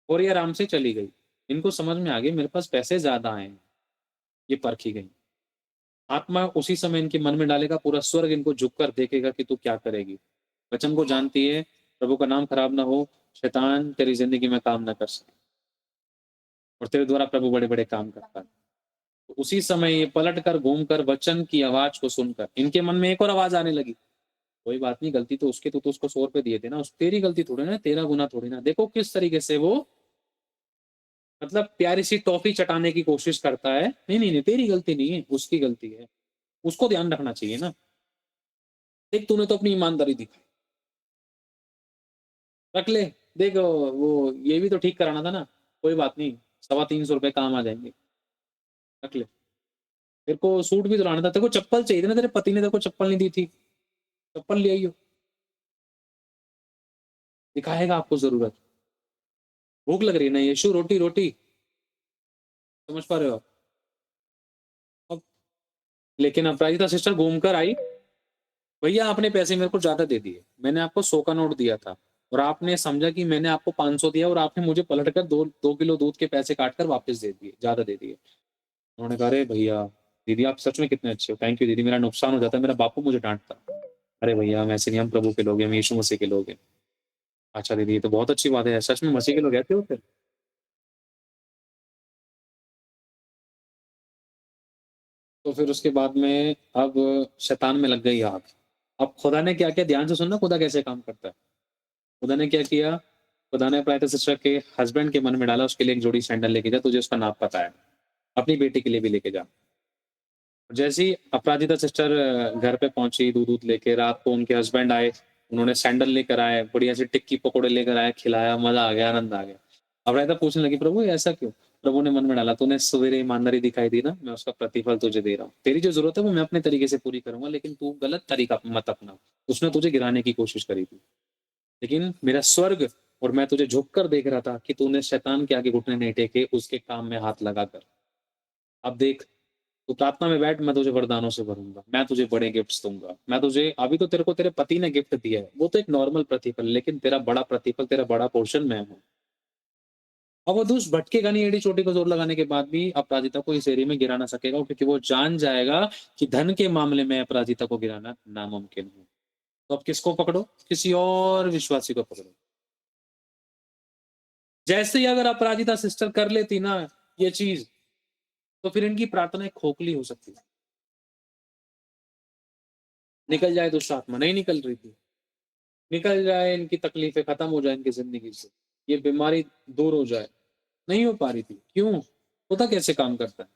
और ये आराम से चली गई। इनको समझ में आ गया मेरे पास पैसे ज़्यादा आए हैं, ये परखी गई। आत्मा उसी समय इनके मन में डालेगा, पूरा स्वर्ग इनको झुक कर देखेगा कि तू क्या करेगी। वचन को जानती है, प्रभु का नाम खराब ना हो, शैतान तेरी ज़िंदगी में काम ना कर सके और तेरे द्वारा प्रभु बड़े-बड़े काम करता है। तो उसी समय ये पलटकर, घूमकर वचन की आवाज़ को सुनकर इनके मन में एक और आवाज़ आने लगी, कोई बात नहीं, गलती तो उसकी, तो उसको 100 रुपए दिए थे ना, उस तेरी गलती थोड़ी ना, तेरा गुनाह थोड़ी ना। देखो किस तरीके से वो मतलब प्यारी सी टॉफ़ी चटाने की कोशिश करता है। नहीं, नहीं, नहीं, तेरी गलती नहीं है, उसकी गलती है। उसको ध्यान रखना चाहिए ना। देख तूने तो अपनी ईमानदारी दिखाई, रख ले। देख वो ये भी तो ठीक कराना था ना, कोई बात नहीं, ₹350 काम आ जाएँगे, रख ले। तेरे को सूट भी दिलाना था, तेरे को चप्पल चाहिए थी ना, तेरे पति ने तेरे को चप्पल नहीं दी थी, चप्पल ले आइयो, दिखाएगा आपको ज़रूरत। भूख लग रही है ना यीशु, रोटी, रोटी, समझ पा रहे हो आप? अब लेकिन अपराजिता सिस्टर घूम कर आई, भैया आपने पैसे मेरे को ज़्यादा दे दिए, मैंने आपको 100 का नोट दिया था और आपने समझा कि मैंने आपको 500 दिया और आपने मुझे पलटकर 2 किलो दूध के पैसे काट कर वापस दे दिए, ज़्यादा दे दिए। उन्होंने कहा, "अरे भैया, दीदी आप सच में कितने अच्छे हो, थैंक यू दीदी, मेरा नुकसान हो जाता, मेरा बापू मुझे डाँटता।" "अरे भैया हम ऐसे नहीं, हम प्रभु के लोग हैं, हम यीशु मसीह के लोग हैं।" "अच्छा दीदी, ये तो बहुत अच्छी बात है, सच में मसीह के लोग ऐसे होते हैं?" तो फिर उसके बाद में अब शैतान में लग गई आग। अब खुदा ने क्या किया, ध्यान से सुनना खुदा कैसे काम करता है। खुदा ने क्या किया, खुदा ने अपराजिता सिस्टर के हस्बैंड के मन में डाला, उसके लिए एक जोड़ी सैंडल लेके जा, तुझे उसका नाप पता है, अपनी बेटी के लिए भी लेके जा। जैसे ही अपराजिता सिस्टर घर पे पहुँची दूध-वूध लेके, रात को उनके हस्बैंड आए, उन्होंने सैंडल लेकर आए, बढ़िया सी टिक्की पकोड़े लेकर आए, खिलाया, मज़ा आ गया, आनंद आ गया। अपराजिता पूछने लगी, "प्रभु ये ऐसा क्यों?" प्रभु ने मन में डाला, "तूने सवेरे ईमानदारी दिखाई दी ना, मैं उसका प्रतिफल तुझे दे रहा हूँ। तेरी जो ज़रूरत है वो मैं अपने तरीके से पूरी करूँगा, लेकिन तू गलत तरीका मत अपना। उसने तुझे गिराने की कोशिश करी थी, लेकिन मेरा स्वर्ग और मैं तुझे झुक कर देख रहा था कि तूने शैतान के आगे घुटने नहीं टेके, उसके काम में हाथ लगाकर। अब देख, तू प्रार्थना में बैठ, मैं तुझे वरदानों से भरूँगा, मैं तुझे बड़े गिफ्ट्स दूँगा, मैं तुझे अभी तो तेरे को तेरे पति ने गिफ्ट दिया है, वो तो एक नॉर्मल प्रतिफल है, लेकिन तेरा बड़ा प्रतिफल, तेरा बड़ा पोर्शन मैं हूँ।" अब वो दुष्ट भटकेगा नहीं, एड़ी चोटी को जोर लगाने के बाद भी अपराजिता को इस एरिया में गिरा ना सकेगा, क्योंकि वो जान जाएगा कि धन के मामले में अपराजिता को गिराना नामुमकिन है। तो अब किसको पकड़ो? किसी और विश्वासी को पकड़ो। जैसे ही अगर अपराजिता सिस्टर कर लेती ना ये चीज़, तो फिर इनकी प्रार्थनाएँ खोखली हो सकती है। निकल जाए दुष्ट आत्मा, नहीं निकल रही थी। निकल जाए, इनकी तकलीफ़ें खत्म हो जाए इनकी ज़िंदगी से, ये बीमारी दूर हो जाए, नहीं हो पा रही थी। क्यों? पता कैसे काम करता है?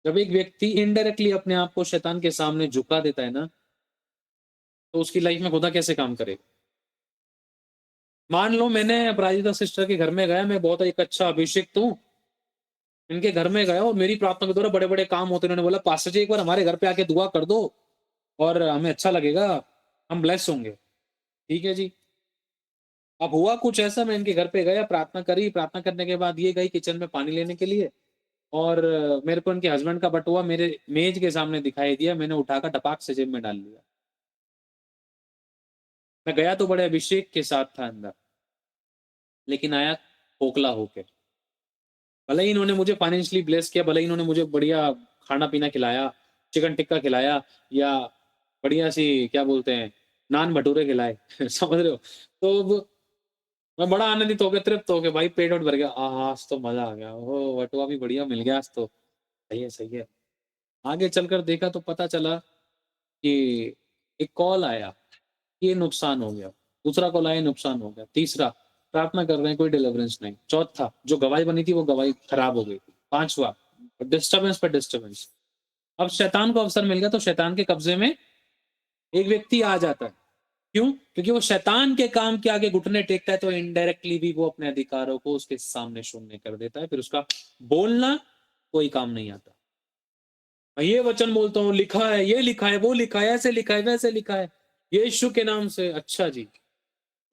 जब एक व्यक्ति इनडायरेक्टली अपने आप को शैतान के सामने झुका देता है ना, तो उसकी लाइफ़ में खुदा कैसे काम करेगा? मान लो मैंने अपराजिता सिस्टर के घर में गया, मैं बहुत एक अच्छा अभिषिक्त हूँ, इनके घर में गया और मेरी प्रार्थना के द्वारा बड़े-बड़े काम होते हैं। उन्होंने बोला, "पास्टर जी एक बार हमारे घर पे आके दुआ कर दो और हमें अच्छा लगेगा, हम ब्लेस होंगे।" ठीक है जी। अब हुआ कुछ ऐसा, मैं इनके घर पे गया, प्रार्थना करी, प्रार्थना करने के बाद ये गई किचन में पानी लेने के लिए और मेरे को इनके हस्बैंड का बटुआ मेरे मेज़ के सामने दिखाई दिया, मैंने उठाकर टपाक से जेब में डाल लिया। मैं गया तो बड़े अभिषेक के साथ था अंदर, लेकिन आया खोखला होके। भले ही इन्होंने मुझे फाइनेंशियली ब्लेस किया, भले ही इन्होंने मुझे बढ़िया खाना-पीना खिलाया, चिकन टिक्का खिलाया या बढ़िया-सी क्या बोलते हैं, नान भटूरे खिलाए, समझ रहे हो? तो अब मैं बड़ा आनंदित हो गया, तृप्त हो गया, भाई पेट-वेट भर गया। आहा! आज तो मज़ा आ गया। ओह! बटुआ भी बढ़िया मिल गया आज तो। सही है, सही है। आगे चलकर देखा तो पता चला कि एक कॉल आया, ये नुकसान हो गया। दूसरा कॉल आया, नुकसान हो गया। तीसरा, प्रार्थना कर रहे हैं, कोई डिलीवरेंस नहीं। चौथा, जो गवाही बनी थी, वो गवाही खराब हो गई थी। पाँचवाँ, डिस्टर्बेंस पे डिस्टर्बेंस। अब शैतान को अवसर मिल गया, तो शैतान के कब्ज़े में एक व्यक्ति आ जाता है। क्यों? क्योंकि वो शैतान के काम के आगे घुटने टेकता है, तो इनडायरेक्टली भी वो अपने अधिकारों को उसके सामने शून्य कर देता है। फिर उसका बोलना कोई काम नहीं आता। मैं ये वचन बोलता हूँ, लिखा है, ये लिखा है, वो लिखा है, ऐसे लिखा है, वैसे लिखा है। यीशु के नाम से। अच्छा जी,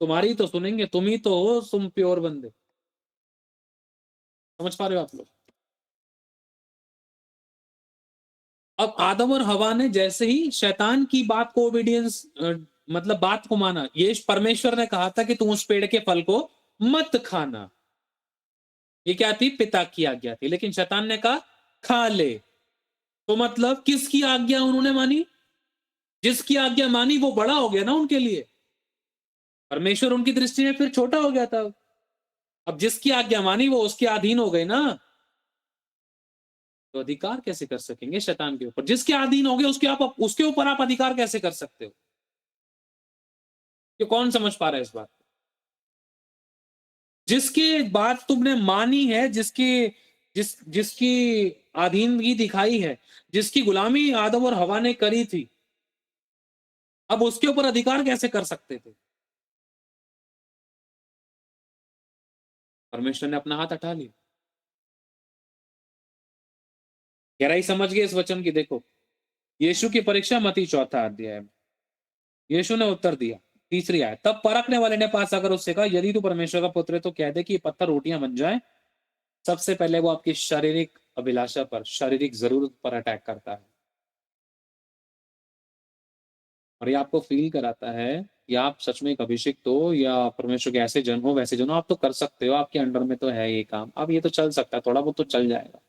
तुम्हारी तो सुनेंगे, तुम ही तो हो, तुम प्योर बंदे। समझ पा रहे हो आप लोग? अब आदम और हवा ने जैसे ही शैतान की बात को ओबीडियंस मतलब बात को माना, ये परमेश्वर ने कहा था कि तुम उस पेड़ के फल को मत खाना। ये क्या थी? पिता की आज्ञा थी, लेकिन शैतान ने कहा खा ले। तो मतलब किसकी आज्ञा उन्होंने मानी? जिसकी आज्ञा मानी वो बड़ा हो गया ना उनके लिए। परमेश्वर उनकी दृष्टि में फिर छोटा हो गया था। अब जिसकी आज्ञा मानी वो उसके अधीन हो गए ना, तो अधिकार कैसे कर सकेंगे शैतान के ऊपर? जिसके अधीन हो गए उसके ऊपर आप अधिकार कैसे कर सकते हो? ये कौन समझ पा रहा है इस बात? जिसकी बात तुमने मानी है, जिसकी अधीनगी दिखाई है, जिसकी गुलामी आदम और हवा ने करी थी, अब उसके ऊपर अधिकार कैसे कर सकते थे? परमेश्वर ने अपना हाथ हटा लिया। गहराई समझ गए इस वचन की? देखो, यीशु की परीक्षा मत्ती 4 अध्याय में यीशु ने उत्तर दिया। तीसरी आयत, तब परखने वाले ने पास आकर उससे कहा, यदि तू परमेश्वर का पुत्र है तो कह दे कि ये पत्थर रोटियां बन जाए। सबसे पहले वो आपकी शारीरिक अभिलाषा पर, शारीरिक जरूरत पर अटैक करता है, और ये आपको फील कराता है कि आप सच में एक अभिषिक्त हो या परमेश्वर के ऐसे जन हो वैसे जन हो, आप तो कर सकते हो, आपके अंडर में तो है ये काम, अब ये तो चल सकता है, थोड़ा बहुत तो चल जाएगा।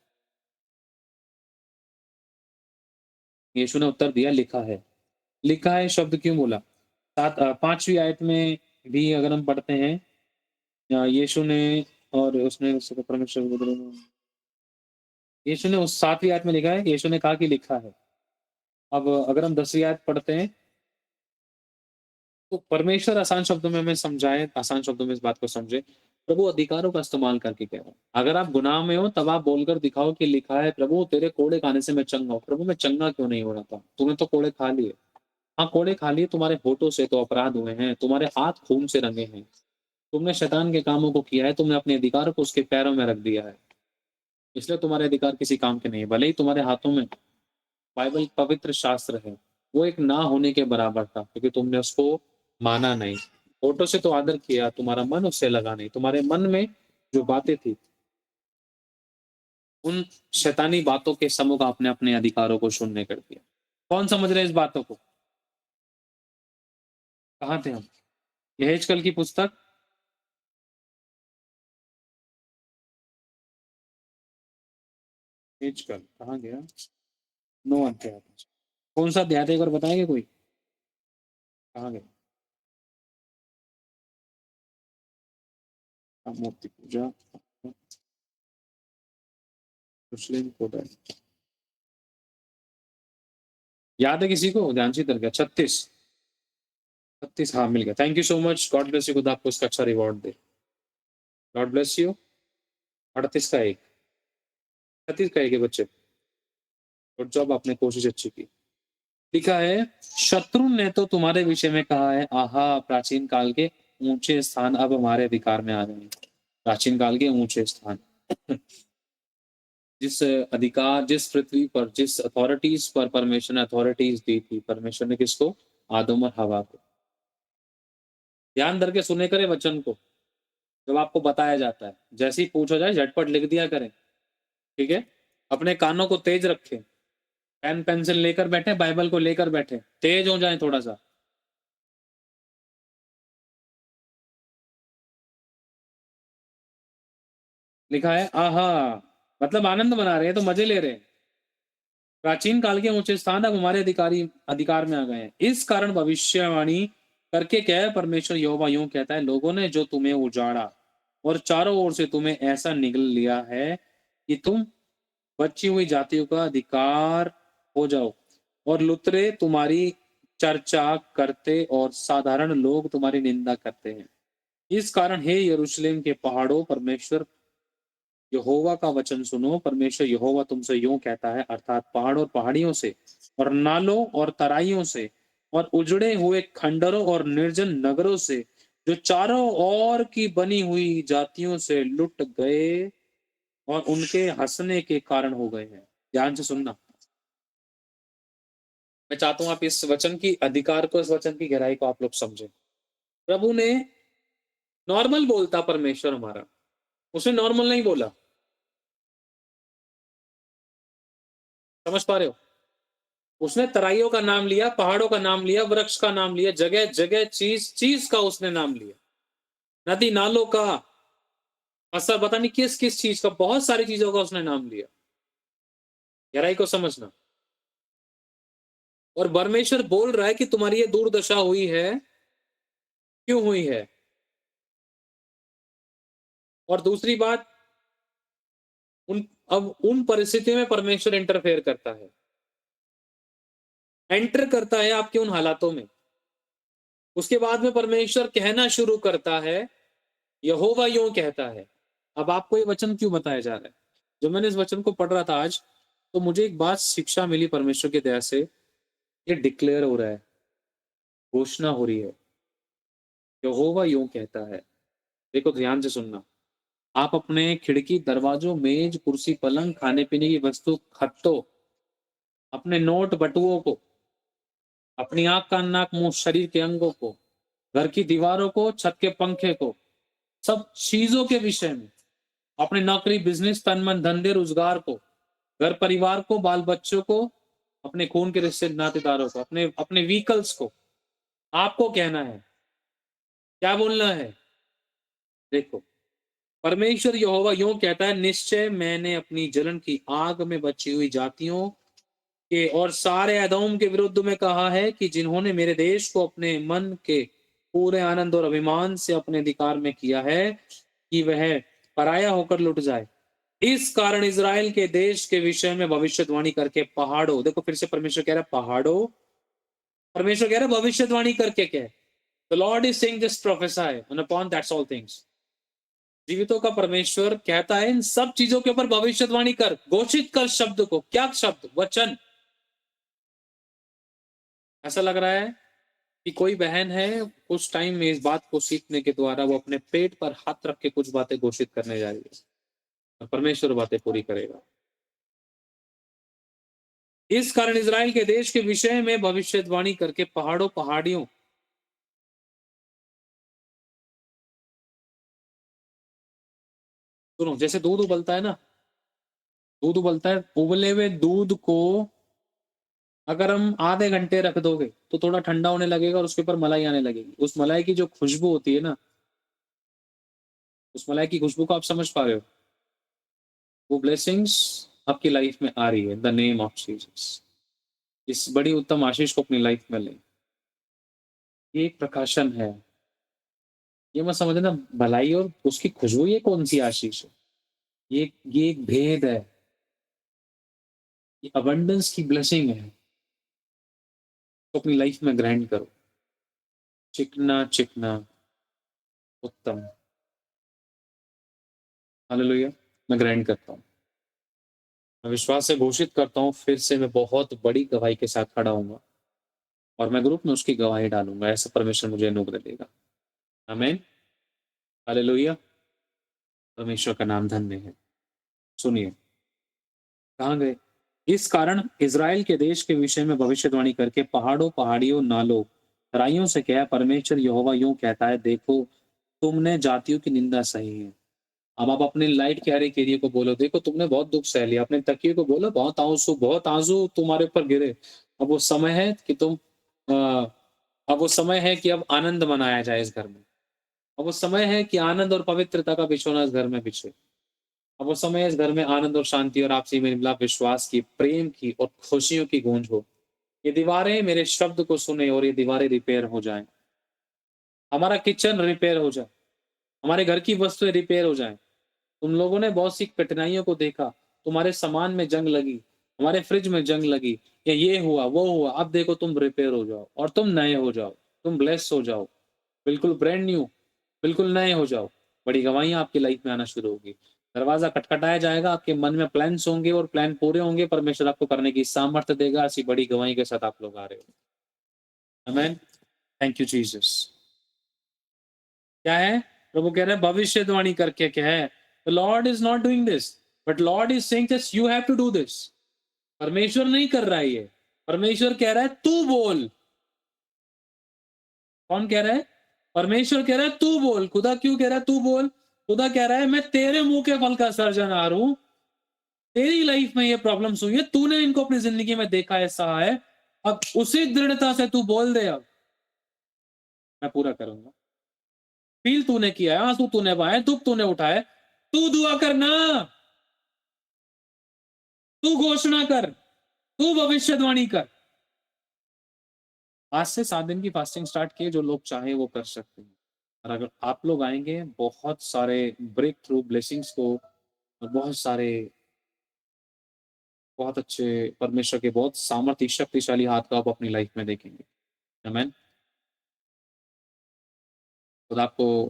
यीशु ने उत्तर दिया, लिखा है। लिखा है शब्द क्यों बोला? 5वीं आयत में भी अगर हम पढ़ते हैं, यीशु ने और उसने उसको परमेश्वर को यीशु ने उस 7वीं आयत में लिखा है, यीशु ने कहा कि लिखा है। अब अगर हम 10वीं आयत पढ़ते हैं, तो परमेश्वर आसान शब्दों में हमें समझाए, आसान शब्दों में इस बात को समझे। प्रभु अधिकारों का इस्तेमाल करके कह रहा है, अगर आप गुनाह में हो तब आप बोलकर दिखाओ कि लिखा है, प्रभु तेरे कोड़े खाने से मैं चंगा हूँ। प्रभु मैं चंगा क्यों नहीं हो रहा था? तूने तो कोड़े खा लिए। हाँ, कोड़े खा लिए, तुम्हारे होठों से तो अपराध हुए हैं, तुम्हारे हाथ खून से रंगे हैं, तुमने शैतान के कामों को किया है, तुमने अपने अधिकार को उसके पैरों में रख दिया है, इसलिए तुम्हारे अधिकार किसी काम के नहीं है। भले ही तुम्हारे हाथों में बाइबल पवित्र शास्त्र है, वो एक ना होने के बराबर था, क्योंकि तुमने उसको माना नहीं। होठों से तो आदर किया, तुम्हारा मन उससे लगा नहीं। तुम्हारे मन में जो बातें थी, उन शैतानी बातों के समूह का आपने अपने अधिकारों को शून्य कर दिया। कौन समझ रहे हैं इस बातों को? कहाँ थे हम? यहेजकल की पुस्तक, यहेजकल कहाँ गया? 9 अध्याय। कौन सा अध्याय था एक बार बताएंगे कोई? कहाँ गया? मूर्ति पूजा, मुस्लिम कोड है। याद है किसी को? ध्यान से इधर गया। 36, हाँ मिल गया। Thank you so much, God bless you, खुदा आपको इसका अच्छा reward they. God bless you. 38 का 1, 36 का 1 है बच्चे। गुड जॉब, आपने कोशिश अच्छी की। लिखा है, शत्रु ने तो तुम्हारे विषय में कहा है, आहा प्राचीन काल के ऊंचे स्थान अब हमारे अधिकार में आ गए हैं। प्राचीन काल के ऊंचे स्थान जिस अधिकार, जिस पृथ्वी पर, जिस अथॉरिटीज पर परमेश्वर ने अथॉरिटीज दी थी, परमेश्वर ने किसको? आदम और हवा को। ध्यान धर के सुने करे वचन को, जब आपको बताया जाता है, जैसे ही पूछा जाए झटपट लिख दिया करें, ठीक है? अपने कानों को तेज रखें, पेन पेंसिल लेकर बैठे, बाइबल को लेकर बैठे, तेज हो जाए थोड़ा सा। लिखा है आहा, मतलब आनंद मना रहे हैं, तो मजे ले रहे हैं। प्राचीन काल के ऊंचे स्थान अब हमारे अधिकार में आ गए हैं। इस कारण भविष्यवाणी करके क्या है? परमेश्वर यहोवा यूं कहता है, लोगों ने जो तुम्हें उजाड़ा और चारों ओर से तुम्हें ऐसा निगल लिया है कि तुम बची हुई जातियों का अधिकार हो जाओ, और लुतरे तुम्हारी चर्चा करते और साधारण लोग तुम्हारी निंदा करते हैं। इस कारण हे यरूशलेम के पहाड़ों, परमेश्वर यहोवा का वचन सुनो। परमेश्वर यहोवा तुमसे यूं कहता है, अर्थात पहाड़ और पहाड़ियों से और नालों और तराइयों से और उजड़े हुए खंडरों और निर्जन नगरों से, जो चारों ओर की बनी हुई जातियों से लुट गए और उनके हंसने के कारण हो गए हैं। ध्यान से सुनना। मैं चाहता हूँ आप इस वचन की अधिकार को, इस वचन की गहराई को आप लोग समझें। प्रभु ने नॉर्मल बोलता परमेश्वर हमारा, उसने नॉर्मल नहीं बोला। समझ पा रहे हो? उसने तराइयों का नाम लिया, पहाड़ों का नाम लिया, वृक्ष का नाम लिया, जगह जगह चीज चीज का उसने नाम लिया, नदी नालों का, असर पता नहीं किस किस चीज का, बहुत सारी चीजों का उसने नाम लिया। गहराई को समझना। और परमेश्वर बोल रहा है कि तुम्हारी ये दुर्दशा हुई है, क्यों हुई है? और दूसरी बात, उन परिस्थितियों में परमेश्वर इंटरफेयर करता है, एंटर करता है आपके उन हालातों में। उसके बाद में परमेश्वर कहना शुरू करता है, यहोवा यूं कहता है। अब आपको ये वचन क्यों बताया जा रहा है? जब मैंने इस वचन को पढ़ रहा था आज, तो मुझे एक बात शिक्षा मिली परमेश्वर की दया से। ये डिक्लेयर हो रहा है, घोषणा हो रही है, यहोवा यूं कहता है। देखो ध्यान से सुनना। आप अपने खिड़की, दरवाजों, मेज, कुर्सी, पलंग, खाने पीने की वस्तु, खत्तों, अपने नोट बटुओं को, अपनी आंख, कान, नाक, मुंह, शरीर के अंगों को, घर की दीवारों को, छत के पंखे को, सब चीजों के विषय में, अपने नौकरी, बिजनेस, तन मन, धंधे, रोजगार को, घर परिवार को, बाल बच्चों को, अपने खून के रिश्ते नातेदारों को, अपने अपने व्हीकल्स को, आपको कहना है। क्या बोलना है? देखो, परमेश्वर यहोवा यूं कहता है, निश्चय मैंने अपनी जलन की आग में बची हुई जातियों के और सारे एदोम के विरुद्ध में कहा है कि जिन्होंने मेरे देश को अपने मन के पूरे आनंद और अभिमान से अपने अधिकार में किया है, कि वह पराया होकर लुट जाए। इस कारण इज़राइल के देश के विषय में भविष्यवाणी करके पहाड़ों, देखो फिर से परमेश्वर कह रहा है पहाड़ों, परमेश्वर कह रहा है भविष्यवाणी करके क्या? The Lord is saying just prophesy and upon that's all things. जीवितों का परमेश्वर कहता है इन सब चीजों के ऊपर भविष्यवाणी कर, घोषित कर शब्द को। क्या शब्द? वचन। ऐसा लग रहा है कि कोई बहन है, कुछ टाइम में इस बात को सीखने के द्वारा वो अपने पेट पर हाथ रख के कुछ बातें घोषित करने जा रही है, और परमेश्वर बातें पूरी करेगा। इस कारण इज़राइल के देश के विषय में भविष्यवाणी करके पहाड़ों, पहाड़ियों, सुनो, जैसे दूध उबलता है ना, दूध उबलता है, उबले हुए दूध को अगर हम आधे घंटे रख दोगे तो थोड़ा ठंडा होने लगेगा और उसके ऊपर मलाई आने लगेगी। उस मलाई की जो खुशबू होती है ना, उस मलाई की खुशबू को आप समझ पा रहे हो? वो ब्लेसिंग्स आपकी लाइफ में आ रही है, द नेम ऑफ जीसस। इस बड़ी उत्तम आशीष को अपनी लाइफ में लें। ये एक प्रकाशन है। ये मत समझना भलाई और उसकी खुशबू ये कौन सी आशीष है। ये एक भेद है। ये अबंडेंस की ब्लेसिंग है। तो अपनी लाइफ में ग्रहण करो। चिकना चिकना उत्तम। हालेलुया। मैं ग्रहण करता हूँ। मैं विश्वास से घोषित करता हूँ, फिर से मैं बहुत बड़ी गवाही के साथ खड़ा हूँगा और मैं ग्रुप में उसकी गवाही डालूंगा। ऐसा परमेश्वर मुझे अनुग्रह देगा। आमीन। हालेलुया। परमेश्वर का नाम धन्य है। सुनिए, कहाँ गए? इस कारण इज़राइल के देश के विषय में भविष्यवाणी करके पहाड़ों, पहाड़ियों, नालों, तराइयों से कहा, परमेश्वर यहोवा यूं कहता है, देखो तुमने जातियों की निंदा सही है। अब आप अपने लाइट के हर एक एरिया को बोलो, देखो तुमने बहुत दुख सह लिया। अपने तकिए को बोलो, बहुत आंसू तुम्हारे ऊपर गिरे। अब वो समय है कि अब वो समय है कि अब आनंद मनाया जाए इस घर में। अब वो समय है कि आनंद और पवित्रता का बिछोना इस घर में बिछे। अब वो समय है इस घर में आनंद और शांति और आपसी में मिलाप, विश्वास की, प्रेम की और खुशियों की गूंज हो। ये दीवारें मेरे शब्द को सुने और ये दीवारें रिपेयर हो जाएं। हमारा किचन रिपेयर हो जाए, हमारे घर की वस्तुएं रिपेयर हो जाएं। तुम लोगों ने बहुत सी कठिनाइयों को देखा, तुम्हारे सामान में जंग लगी, हमारे फ्रिज में जंग लगी, या ये हुआ वो हुआ। अब देखो तुम रिपेयर हो जाओ और तुम नए हो जाओ, तुम ब्लेस हो जाओ, बिल्कुल ब्रांड न्यू, बिल्कुल नए हो जाओ। बड़ी गवाहियां आपकी लाइफ में आना शुरू होगी। दरवाजा खटखटाया जाएगा, आपके मन में प्लान्स होंगे और प्लान पूरे होंगे। परमेश्वर आपको करने की सामर्थ्य देगा। ऐसी बड़ी गवाही के साथ आप लोग आ रहे हो। आमीन। Thank you Jesus. क्या है? प्रभु कह रहे हैं भविष्यवाणी करके क्या है? The Lord is not doing this, but Lord is saying that you have to do this. परमेश्वर नहीं कर रहा है ये, परमेश्वर कह रहा है तू बोल। कौन कह रहा है? परमेश्वर कह रहा है तू बोल। खुदा क्यों कह रहा है तू बोल? खुदा कह रहा है मैं तेरे मुंह के फल का सर्जनहार हूं। तेरी लाइफ में ये प्रॉब्लम्स हुई है, तूने इनको अपनी जिंदगी में देखा है, सहा है, अब उसी दृढ़ता से तू बोल दे, अब मैं पूरा करूंगा। फील तूने किया है, आंसू तूने बहाए, दुख तूने उठाए, तू दुआ करना, तू घोषणा कर, तू भविष्यवाणी कर। आज से 7 दिन की फास्टिंग स्टार्ट किए, जो लोग चाहे वो कर सकते हैं। और अगर आप लोग आएंगे, बहुत सारे ब्रेक थ्रू ब्लेसिंग्स को और बहुत सारे बहुत अच्छे परमेश्वर के बहुत सामर्थ्य शक्तिशाली हाथ का आप अपनी लाइफ में देखेंगे। आमीन। खुदा आपको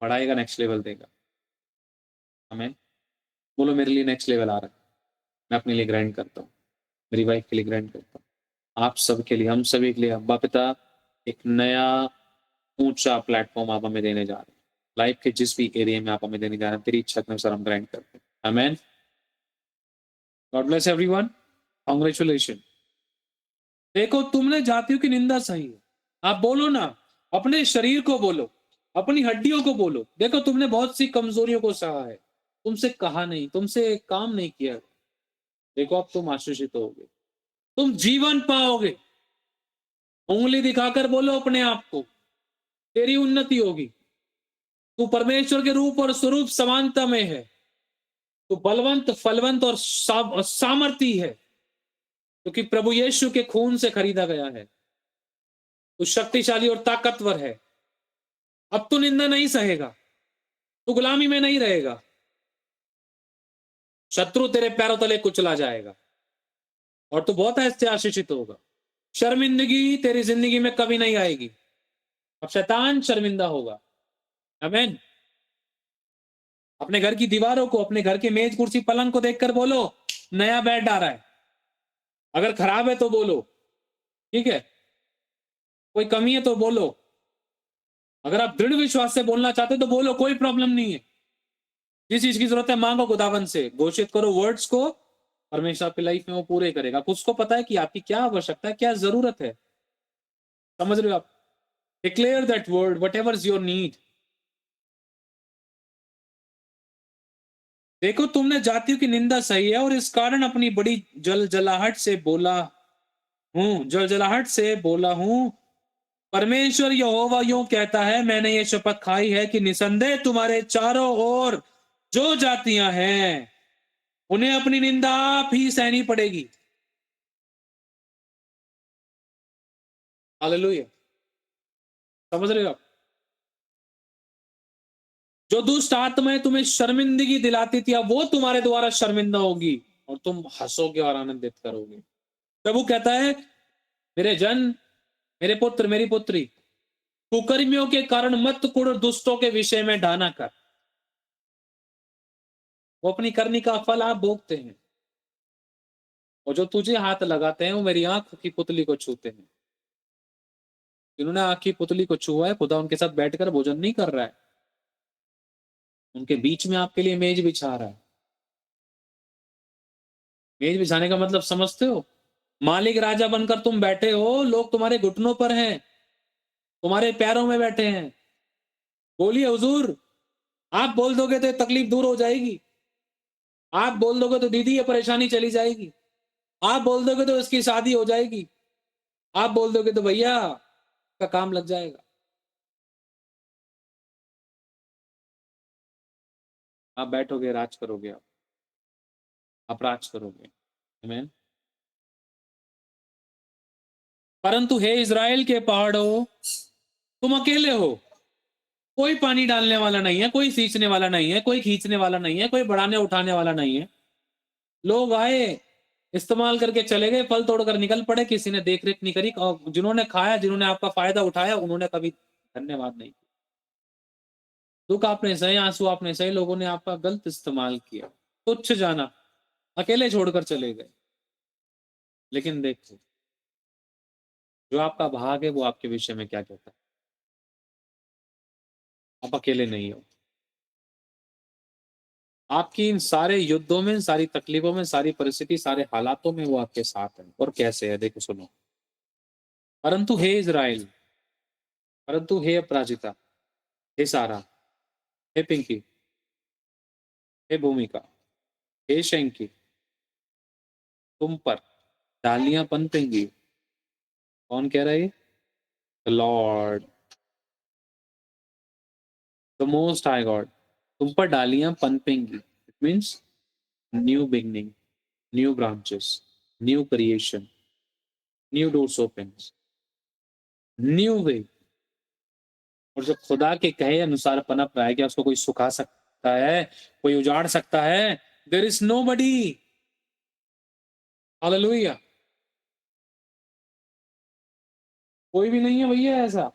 बढ़ाएगा, नेक्स्ट लेवल देगा। आमीन। बोलो मेरे लिए नेक्स्ट लेवल आ रहा है, मैं अपने लिए ग्राइंड करता हूँ, मेरी वाइफ के लिए ग्राइंड करता हूँ, आप सबके लिए, हम सभी के लिए अब्बा पिता एक नया ऊंचा प्लेटफॉर्म आप हमें देने जा रहे हैं। लाइफ के जिस भी एरिया में आप हमें देने जा रहे हैं, तेरी इच्छा के अनुसार हम ग्राइंड करते हैं। आमीन। God bless everyone. कांग्रेचुलेशन। देखो तुमने जातियों की निंदा सही है। आप बोलो ना, अपने शरीर को बोलो, अपनी हड्डियों को बोलो, देखो तुमने बहुत सी कमजोरियों को सहा है, तुमसे कहा नहीं, तुमसे काम नहीं किया, देखो अब तुम आशीषित होगे, तुम जीवन पाओगे। उंगली दिखाकर बोलो अपने आप को, तेरी उन्नति होगी। तू परमेश्वर के रूप और स्वरूप समानता में है, तू बलवंत, फलवंत और सामर्थी है, क्योंकि प्रभु यीशु के खून से खरीदा गया है। तू शक्तिशाली और ताकतवर है। अब तू निंदा नहीं सहेगा, तू गुलामी में नहीं रहेगा, शत्रु तेरे पैरों तले कुचला जाएगा और तू बहुत ऐसे आशीषित होगा। शर्मिंदगी तेरी जिंदगी में कभी नहीं आएगी, अब शैतान शर्मिंदा होगा। आमीन। अपने घर की दीवारों को, अपने घर के मेज कुर्सी पलंग को देखकर बोलो नया बेड डाला है। अगर खराब है तो बोलो, ठीक है, कोई कमी है तो बोलो। अगर आप दृढ़ विश्वास से बोलना चाहते हो तो बोलो, कोई प्रॉब्लम नहीं है। जिस चीज की जरूरत है मांगो, खुदावंद से घोषित करो वर्ड्स को, परमेश्वर आपकी लाइफ में वो पूरे करेगा। उसको पता है कि आपकी क्या आवश्यकता है, क्या जरूरत है। समझ रहे हो आप? Declare that word, what ever is your need. देखो तुमने जातियों की निंदा सही है और इस कारण अपनी बड़ी जलजलाहट से बोला हूं, जलजलाहट से बोला हूं। परमेश्वर यहोवा यूं कहता है, मैंने ये शपथ खाई है कि निसंदेह तुम्हारे चारों ओर जो जातियां हैं, उन्हें अपनी निंदा आप ही सहनी पड़ेगी। हालेलुया। समझ रहे हो आप? जो दुष्ट आत्माएं तुम्हें शर्मिंदगी दिलाती थी, अब वो तुम्हारे द्वारा शर्मिंदा होगी और तुम हंसोगे और आनंदित करोगे। प्रभु कहता है, मेरे जन, मेरे पुत्र, मेरी पुत्री, कुकर्मियों के कारण मत कुड़, दुष्टों के विषय में ढाना कर। वो अपनी करनी का फल आप भोगते हैं, और जो तुझे हाथ लगाते हैं वो मेरी आंख की पुतली को छूते हैं। जिन्होंने आंख की पुतली को छुआ है, खुदा उनके साथ बैठकर भोजन नहीं कर रहा है, उनके बीच में आपके लिए मेज बिछा रहा है। मेज बिछाने का मतलब समझते हो? मालिक राजा बनकर तुम बैठे हो, लोग तुम्हारे घुटनों पर हैं, तुम्हारे पैरों में बैठे हैं। बोलिए हुजूर। आप बोल दोगे तो तकलीफ दूर हो जाएगी, आप बोल दोगे तो दीदी ये परेशानी चली जाएगी, आप बोल दोगे तो इसकी शादी हो जाएगी, आप बोल दोगे तो भैया का काम लग जाएगा। आप बैठोगे, राज करोगे, आप राज करोगे। आमीन। परंतु हे इज़राइल के पहाड़ों, तुम अकेले हो, कोई पानी डालने वाला नहीं है, कोई सींचने वाला नहीं है, कोई खींचने वाला नहीं है, कोई बढ़ाने उठाने वाला नहीं है। लोग आए, इस्तेमाल करके चले गए, फल तोड़कर निकल पड़े, किसी ने देख रेख नहीं करी, और जिन्होंने खाया, जिन्होंने आपका फायदा उठाया, उन्होंने कभी धन्यवाद नहीं। दुख आपने सहे, आंसू आपने सहे, लोगों ने आपका गलत इस्तेमाल किया, तुच्छ जाना, अकेले छोड़कर चले गए। लेकिन देखो, जो आपका भाग है वो आपके विषय में क्या कहता है। आप अकेले नहीं हो। आपकी इन सारे युद्धों में, सारी तकलीफों में, सारी परिस्थिति, सारे हालातों में वो आपके साथ है। और कैसे है देखो सुनो। परंतु हे इज़राइल, परंतु हे अपराजिता, हे सारा, हे पिंकी, हे भूमिका, हे शंकी, तुम पर डालियां पनपेंगी। कौन कह रहा है ये? The lord, the most high god. तुम पर डालियां पनपेंगी। It means new beginning, new branches, new creation, new doors open, new way. और जो खुदा के कहे अनुसार पनप रहा है, क्या उसको कोई सुखा सकता है? कोई उजाड़ सकता है? There is nobody. हालेलुया। कोई भी नहीं है भैया ऐसा।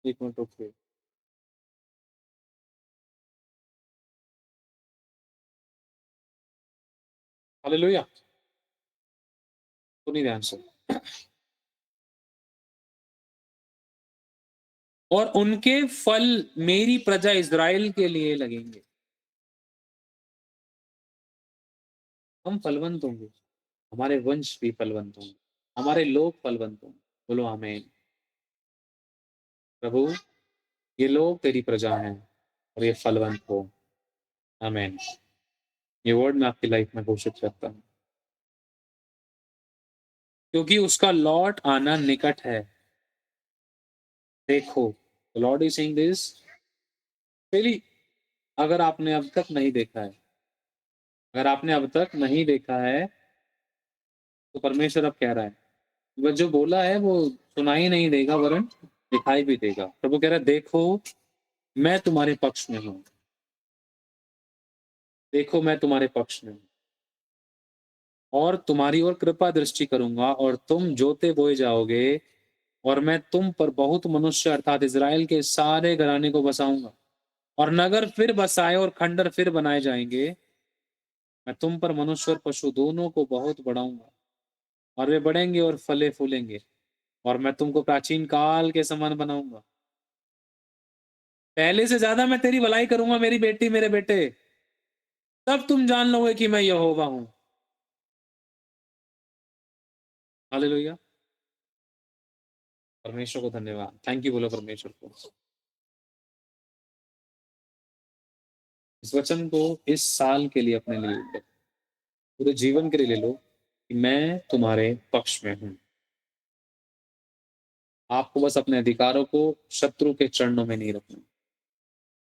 एक मिनट रुकिए। हालेलुया। सुनिए ध्यान से। और उनके फल मेरी प्रजा इज़राइल के लिए लगेंगे। हम फलवंत होंगे, हमारे वंश भी फलवंत होंगे, हमारे लोग फलवंत होंगे। बोलो आमीन। प्रभु, ये लोग तेरी प्रजा हैं और ये फलवंत हो। आमीन। ये वर्ड मैं आपकी लाइफ में घोषित करता हूँ, क्योंकि उसका लौट आना निकट है। देखो, लॉर्ड इज सेइंग दिस। पहली, अगर आपने अब तक नहीं देखा है, अगर आपने अब तक नहीं देखा है, तो परमेश्वर अब कह रहा है, वो जो बोला है वो सुनाई नहीं देगा, वरन दिखाई भी देगा। प्रभु कह रहा है, देखो मैं तुम्हारे पक्ष में हूँ, देखो मैं तुम्हारे पक्ष में हूँ, और तुम्हारी ओर कृपा दृष्टि करूंगा, और तुम जोते बोए जाओगे, और मैं तुम पर बहुत मनुष्य अर्थात इज़राइल के सारे घराने को बसाऊंगा, और नगर फिर बसाए और खंडर फिर बनाए जाएंगे। मैं तुम पर मनुष्य और पशु दोनों को बहुत बढ़ाऊंगा, और वे बढ़ेंगे और फले फूलेंगे, और मैं तुमको प्राचीन काल के समान बनाऊंगा। पहले से ज्यादा मैं तेरी भलाई करूंगा मेरी बेटी, मेरे बेटे। तब तुम जान लोगे कि मैं यहोवा हूं। हालेलुया। परमेश्वर को धन्यवाद। थैंक यू बोलो परमेश्वर को। इस वचन को इस साल के लिए अपने लिए लो, पूरे जीवन के लिए ले लो, कि मैं तुम्हारे पक्ष में हूं। आपको बस अपने अधिकारों को शत्रु के चरणों में नहीं रखना,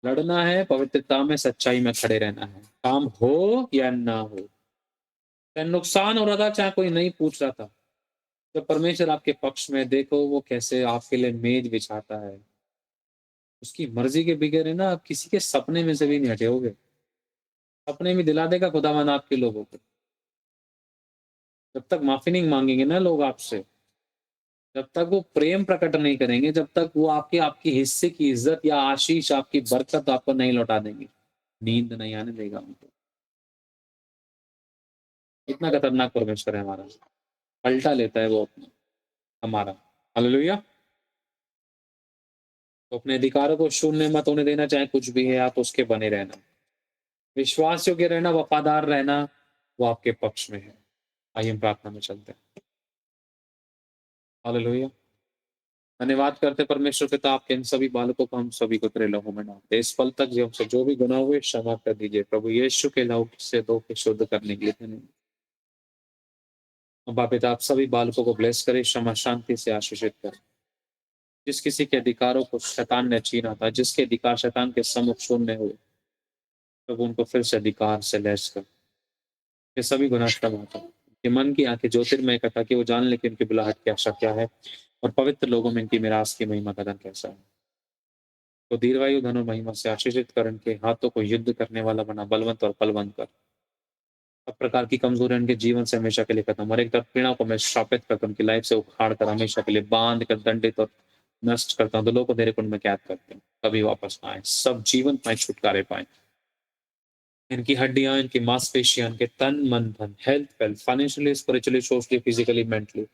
लड़ना है, पवित्रता में, सच्चाई में खड़े रहना है, काम हो या ना हो। चाहे नुकसान हो रहा था, चाहे कोई नहीं पूछ रहा था, जब परमेश्वर आपके पक्ष में, देखो वो कैसे आपके लिए मेज बिछाता है। उसकी मर्जी के बगैर है ना, आप किसी के सपने में से भी नहीं हटे होगे। सपने में दिला देगा खुदावन आपके लोगों को। जब तक माफी नहीं मांगेंगे ना लोग आपसे, जब तक वो प्रेम प्रकट नहीं करेंगे, जब तक वो आपके आपकी हिस्से की इज्जत या आशीष, आपकी बरकत आपको नहीं लौटा देंगे, नींद नहीं आने देगा उनको। इतना खतरनाक परमेश्वर है हमारा, पलटा लेता है वो अपना हमारा। हालेलुया। तो अपने अधिकारों को शून्य मत होने देना, चाहे कुछ भी है, आप उसके बने रहना, विश्वास योग्य रहना, वफादार रहना, वो आपके पक्ष में है। आइए हम प्रार्थना में चलते हैं। हालेलुया। धन्यवाद करते परमेश्वर पिता, आपके इन सभी बालकों को हम सभी को तेरे लहू में डालते। इस पल तक जो हमसे जो भी गुनाह हुए क्षमा कर दीजिए प्रभु यीशु के लहू से धो के शुद्ध करने के लिए धन्यवाद। अब्बा पिता, आप सभी बालकों को ब्लेस करें, क्षमा शांति से आशीषित करें। जिस किसी के अधिकारों को शैतान ने छीना था, जिसके अधिकार शैतान के सम्मुख शून्य हुए, प्रभु उनको फिर से अधिकार से लैस कर ये सभी गुनाह क्षमा कर। कि मन की आंखें ज्योतिर्मय का, ताकि वो जान ले कि उनकी बुलाहट की आशा क्या है, और पवित्र लोगों में इनकी मिरास की महिमा का धन कैसा है। तो दीर्घायु धन और महिमा से आशीषित कर, इनके हाथों को युद्ध करने वाला बना, बलवंत और बलवंत कर। सब प्रकार की कमजोरी इनके जीवन से हमेशा के लिए खत्म, और एक तरफ पीड़ा को मैं श्रापित करता हूं, उनकी लाइफ से उखाड़ कर हमेशा के लिए बांध कर दंडित और नष्ट करता हूं। तो लोगों को मेरे कुंड में कैद करते हैं, कभी वापस ना आए, सब जीवन पाए, छुटकारे पाए। इनकी हड्डियां, इनकी मांसपेशियां, इनके तन, मन, धन, health, wealth, financially, spiritually, socially, physically, mentally,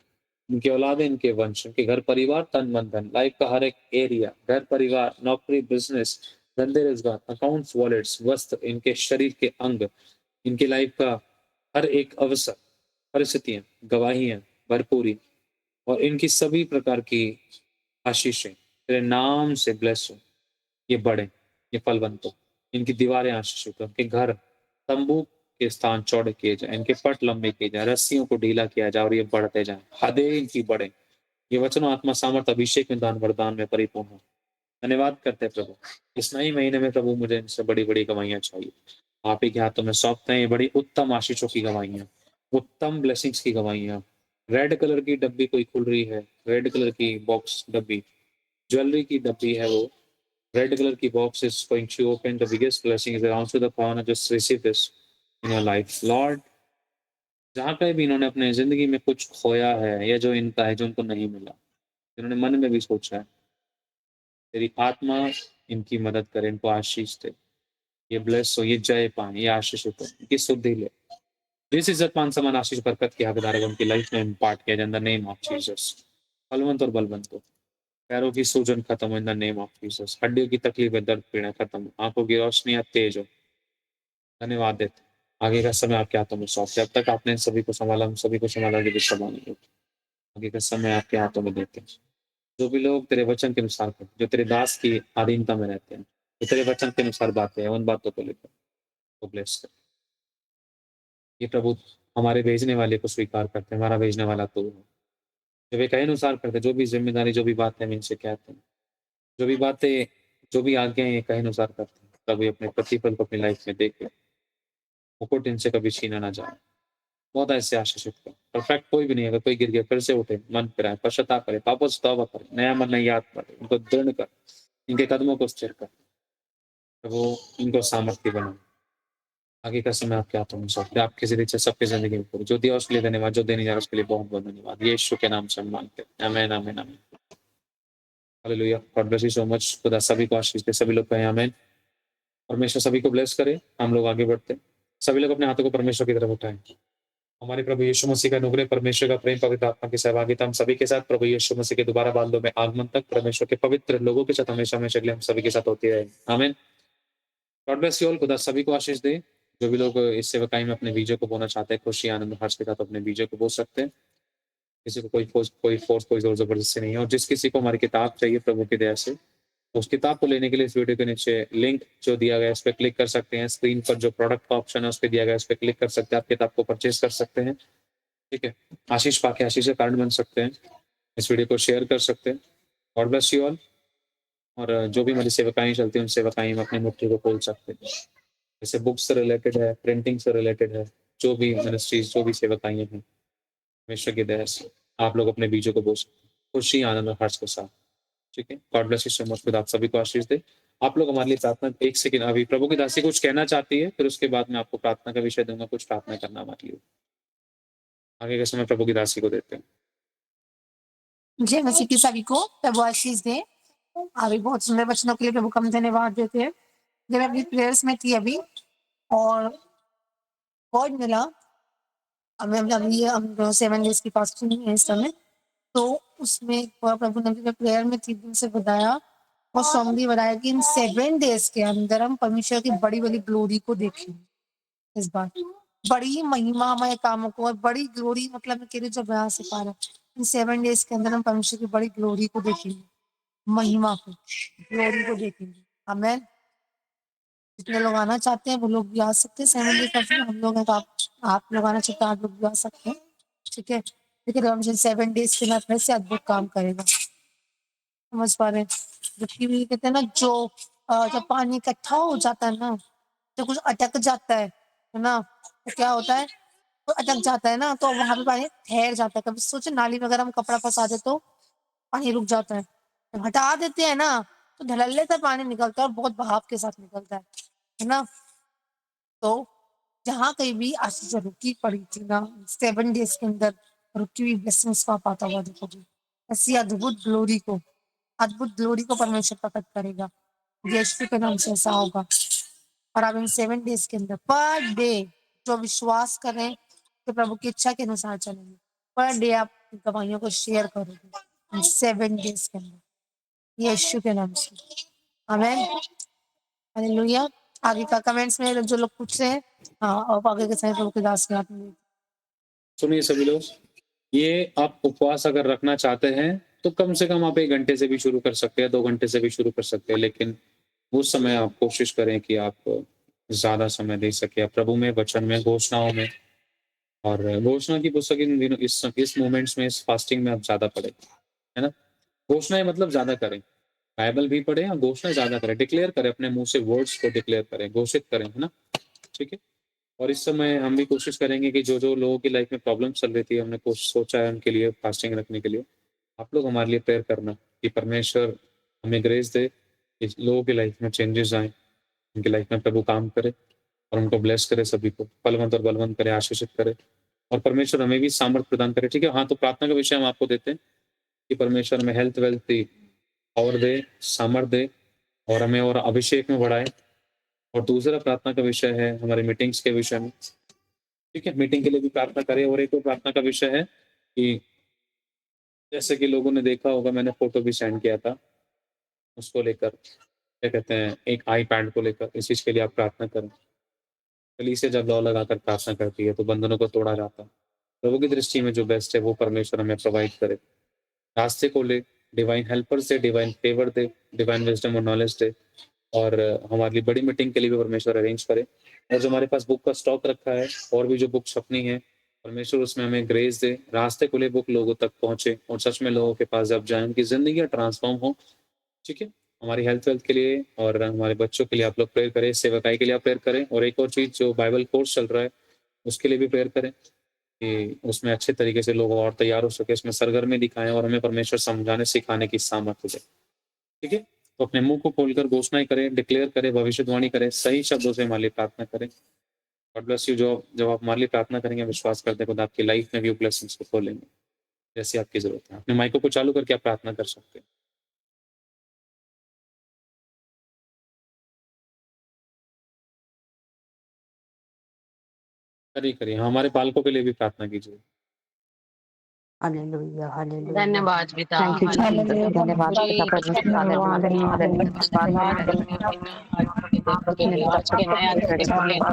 इनके औलादे, इनके वंश, इनके घर परिवार, तन मन धन, लाइफ का हर एक एरिया, घर परिवार, नौकरी, बिजनेस, धंधे रोजगार, अकाउंट्स, वॉलेट्स, वस्त्र, इनके शरीर के अंग, इनकी लाइफ का हर एक अवसर, परिस्थितियां, गवाहियां, भरपूरी और इनकी सभी प्रकार की आशीषें तेरे नाम से ब्लेस हो। ये बढ़े, ये फलवंत हो, इनकी दीवारें आशीषित हो, इनके घर तंबू के स्थान चौड़े किए जाए, इनके पट लंबे किए जाए, रस्सियों को ढीला किया जाए और ये बढ़ते जाएं, हदें इनकी बढ़े, ये वचन आत्मा सामर्थ अभिषेक में दान वरदान में परिपूर्ण हो। धन्यवाद करते हैं प्रभु, इस नए महीने में प्रभु मुझे इनसे बड़ी बड़ी गवाहियां चाहिए, आप ही के हाथों में सौंपते हैं ये बड़ी उत्तम आशीषों की गवाहियां, उत्तम ब्लेसिंग्स की गवाहियां। रेड कलर की डब्बी कोई खुल रही है, रेड कलर की बॉक्स डब्बी, ज्वेलरी की डब्बी है वो, red color key box is going to open. The biggest blessing is around to the corner. Just receive this in your life. Lord, जहाँ पे भी इन्होंने अपने ज़िंदगी में कुछ खोया है या जो इनका है, जो उनको नहीं मिला, इन्होंने मन में भी सोचा है, तेरी आत्मा इनकी मदद करे, इनको आशीष दे। ये ब्लेस हो, ये जय पाएँ, ये आशीषित हो, इनकी शुद्धि ले। जिस इज़्ज़त मान सम्मान आशीष बरकत की हकदार है, उनकी लाइफ में इम्पार्ट किया जाए in the name of Jesus. Balwant और बलवंत हो। पैरों की सूजन खत्म हो in the name of Jesus. हड्डियों की तकलीफें, दर्द, पीड़ा खत्म हो। आँखों की रोशनी अब तेज हो। धन्यवाद देते हैं। आगे का समय आपके हाथों में सौंपते हैं। अब तक आपने इन सभी को सँभाला, हम सभी को सँभाला आगे भी सँभालेंगे। आगे का समय आपके हाथों में देते हैं। जो भी लोग तेरे वचन के अनुसार करते हैं, जो तेरे दास की अधीनता में रहते हैं, जो तेरे वचन के अनुसार बातें हैं, उन बातों को लेकर तो ब्लेस कर। ये प्रभु हमारे भेजने वाले को स्वीकार करते हैं, हमारा भेजने वाला तू है। जब ये कहे अनुसार करते हैं, जो भी ज़िम्मेदारी, जो भी बातें हम इनसे कहते हैं, जो भी बातें, जो भी आज्ञाएँ ये कहे अनुसार करते हैं, प्रभु ये अपने प्रतिफल को अपनी लाइफ में देके मुकुट इनसे कभी छीना ना जाए। बहुत ऐसे आशीषित कर। परफेक्ट कोई भी नहीं है, अगर कोई गिर गया फिर से उठे, मन फिराए, पश्चाताप करे, पापों से तौबा करे, नया मन नई आत्मा दे, इनको दृढ़ कर, इनके कदमों को स्थिर कर, प्रभु इनको सामर्थ्य बनाए। आगे का समय आपके हाथों में सौंपते हैं, आपकी ज़िंदगी से सबकी ज़िंदगी में करो। जो दिया उसके लिए धन्यवाद, जो देने जा रहा है उसके लिए बहुत-बहुत धन्यवाद। यीशु के नाम से हम माँगते हैं। आमीन, आमीन, आमीन। Hallelujah. God bless you so much. खुदा सभी को आशीष दे। सभी लोग कहें आमीन। परमेश्वर सभी को ब्लेस करे। हम लोग आगे बढ़ते हैं। सभी लोग अपने हाथों को परमेश्वर की तरफ उठाएँ। हमारे प्रभु यीशु मसीह का अनुग्रह, परमेश्वर का प्रेम, पवित्र आत्मा की सहभागिता हम सभी के साथ प्रभु यीशु मसीह के दोबारा बादलों में आगमन तक परमेश्वर के पवित्र लोगों के साथ हमेशा हमेशा के लिए हम सभी के साथ होती रहे। आमीन। God bless you all. खुदा सभी को आशीष दे। जो भी लोग इस सेवकाई में अपने बीजों को बोना चाहते हैं, खुशी, आनंद, हर्ष के साथ अपने बीजों को बो सकते हैं। किसी को कोई फोर्स, कोई ज़ोर ज़बरदस्ती नहीं है और जिस किसी को हमारी किताब चाहिए प्रभु की दया से, उस किताब को लेने के लिए इस वीडियो के नीचे लिंक जो दिया गया है, उस पे क्लिक कर सकते हैं। स्क्रीन पर जो प्रोडक्ट का ऑप्शन है, उस पे दिया गया है, उस पे क्लिक कर सकते हैं। आप किताब को परचेज़ कर सकते हैं। ठीक है? आशीष पाके आशीष के कारण बन सकते हैं। इस वीडियो को शेयर कर सकते हैं। God bless you all. और जो भी हमारी सेवकाएँ चलती हैं, उन सेवकाई में अपनी मुट्ठी को खोल सकते हैं। जैसे बुक्स से रिलेटेड है, प्रिंटिंग से रिलेटेड है, जो भी मिनिस्ट्रीज़, जो भी सेवकाइयाँ हैं, परमेश्वर की दया से आप लोग अपने बीजों को बो सकते हैं। खुशी, आनंद और हर्ष के साथ। ठीक है? God bless you so much. खुदा आप सभी को आशीष दे। आप लोग हमारे लिए प्रार्थना 1 सेकंड, अभी प्रभु की दासी कुछ कहना चाहती है, फिर उसके बाद मैं आपको प्रार्थना का विषय दूँगा, कुछ प्रार्थना करना हमारे लिए। आगे का समय प्रभु की दासी को देते हैं। जय मसीह की सभी को प्रभु आशीष दे। अभी बहुत सुंदर वचनों के लिए प्रभु को हम धन्यवाद देते हैं। जब मैं अपनी प्रेयर्स में थी अभी और गॉड मिला, अभी हम 7 डेज की फास्टिंग है इस समय, तो उसमें प्रभु ने मैं प्रेयर में 3 दिन से बताया और सॉन्ग बताया कि इन 7 डेज के अंदर हम परमेश्वर की बड़ी-बड़ी ग्लोरी को देखेंगे। इस बार बड़ी महिमामय कामों को और बड़ी ग्लोरी, मतलब मैं कह रही हूँ, जो बयां से पा रहा, इन 7 डेज के अंदर हम परमेश्वर की बड़ी ग्लोरी को देखेंगे, महिमा को, ग्लोरी को देखेंगे। आमेन। जितने लोग आना चाहते हैं वो लोग भी आ सकते हैं। 7 डे का हम लोग हैं, तो आप लोग आना चाहते हैं, आप लोग भी आ सकते हैं। ठीक है? लेकिन परमेश्वर 7 डेज के बाद फिर से अद्भुत काम करेगा। समझ पा रहे हैं? जबकि भी कहते हैं ना, जो जब पानी इकट्ठा हो जाता है ना, तो कुछ अटक जाता है ना? तो क्या होता है? तो अटक जाता है ना, तो वहाँ पे पानी ठहर जाता है। कभी सोचो नाली में अगर हम कपड़ा फँसा दें तो पानी रुक जाता है। जब हटा देते हैं ना, तो धड़ल्ले से पानी निकलता है और बहुत बहाव के साथ निकलता है ना? तो जहाँ कहीं भी आशीष रुकी पड़ी थी ना, 7 डेज के अंदर रुकी हुई ब्लेसिंग्स को आप आता हुआ देखोगे। ऐसी अद्भुत ग्लोरी को परमेश्वर प्रकट करेगा। यीशु के नाम से ऐसा होगा। और आप इन 7 डेज के अंदर पर डे जो विश्वास करें कि प्रभु की इच्छा के अनुसार चलेंगे, पर डे आप गवाहियों को शेयर करोगे इन 7 डेज के अंदर, यीशु के नाम से। आमीन, हालेलुया। आगे का कमेंट्स में जो लोग पूछ रहे हैं, हाँ, और आगे के समय प्रभु के दास के हाथ में। सुनिए सभी लोग, ये आप उपवास अगर रखना चाहते हैं तो कम से कम आप 1 घंटे से भी शुरू कर सकते हैं, 2 घंटे से भी शुरू कर सकते हैं, लेकिन उस समय आप कोशिश करें कि आप ज़्यादा समय दे सकें प्रभु में, वचन में, घोषणाओं में। और घोषणा की पुस्तक इन दिनों इस मोमेंट्स में, इस फास्टिंग में आप ज़्यादा पढ़ें, है ना? घोषणाएँ मतलब ज़्यादा करें, बाइबल भी पढ़ें और घोषणा ज़्यादा करें, डिक्लेयर करें, अपने मुँह से वर्ड्स को डिक्लेयर करें, घोषित करें, है ना? ठीक है? और इस समय हम भी कोशिश करेंगे कि जो लोगों की लाइफ में प्रॉब्लम चल रही थी, हमने सोचा है उनके लिए फास्टिंग रखने के लिए, आप लोग हमारे लिए प्रेयर करना कि परमेश्वर हमें ग्रेस दे, कि लोगों की लाइफ में चेंजेस आएँ, उनकी लाइफ में प्रभु काम करे और उनको ब्लेस करे, सभी को फलवंत और बलवंत करे, आशीषित करे, और परमेश्वर हमें भी सामर्थ प्रदान करे। ठीक है? हाँ, तो प्रार्थना का विषय हम आपको देते हैं कि परमेश्वर हमें हेल्थ, वेल्थ दी, पावर दे, सामर्थ दे और हमें और अभिषेक में बढ़ाए। और दूसरा प्रार्थना का विषय है हमारी मीटिंग्स के विषय में। ठीक है? मीटिंग के लिए भी प्रार्थना करें। और एक और प्रार्थना का विषय है कि जैसे कि लोगों ने देखा होगा, मैंने फ़ोटो भी सेंड किया था, उसको लेकर, क्या कहते हैं, एक आईपैड को लेकर, इस चीज़ के लिए आप प्रार्थना करें। कलीसिया जब लौ लगाकर प्रार्थना करती है तो बंधनों को तोड़ा जाता है। प्रभु की दृष्टि में जो बेस्ट है वो परमेश्वर हमें प्रोवाइड करे। रास्ते को ले, डिवाइन हेल्पर्स दे, डिवाइन फेवर दे, डिवाइन विज़डम और नॉलेज दे, और हमारे लिए बड़ी मीटिंग के लिए भी परमेश्वर अरेंज करे। और जो हमारे पास बुक का स्टॉक रखा है और भी जो बुक छपनी है, परमेश्वर उसमें हमें ग्रेस दे, रास्ते खुले, बुक लोगों तक पहुँचे और सच में लोगों के पास जब जाएँ, उनकी ज़िंदगियाँ ट्रांसफ़ॉर्म हो। ठीक है? हमारी हेल्थ वेल्थ के लिए और हमारे बच्चों के लिए आप लोग प्रेयर करें, सेवकाई के लिए आप प्रेयर करें, और एक और चीज़ जो बाइबल कोर्स चल रहा है, उसके लिए भी प्रेयर करें कि उसमें अच्छे तरीके से लोग और तैयार हो सके, उसमें सरगर्मी दिखाएँ और हमें परमेश्वर समझाने, सिखाने की सामर्थ्य दे। ठीक है? तो अपने मुँह को खोलकर घोषणाएँ करें, डिक्लेयर करें, भविष्यवाणी करें, सही शब्दों से हमारे लिए प्रार्थना करें। God bless you. जब आप हमारे लिए प्रार्थना करेंगे, विश्वास करते हैं खुदा आपकी लाइफ में भी वो ब्लेसिंग्स को खोलेंगे, जैसी आपकी ज़रूरत है। अपने माइकों को चालू करके आप प्रार्थना कर सकते हैं। करिए, हमारे पालकों के लिए भी प्रार्थना कीजिए। Hallelujah, hallelujah. धन्यवाद पिता, थैंक यू जीसस, धन्यवाद पिता परमेश्वर, हालेलुया, आज के नया धन्यवाद,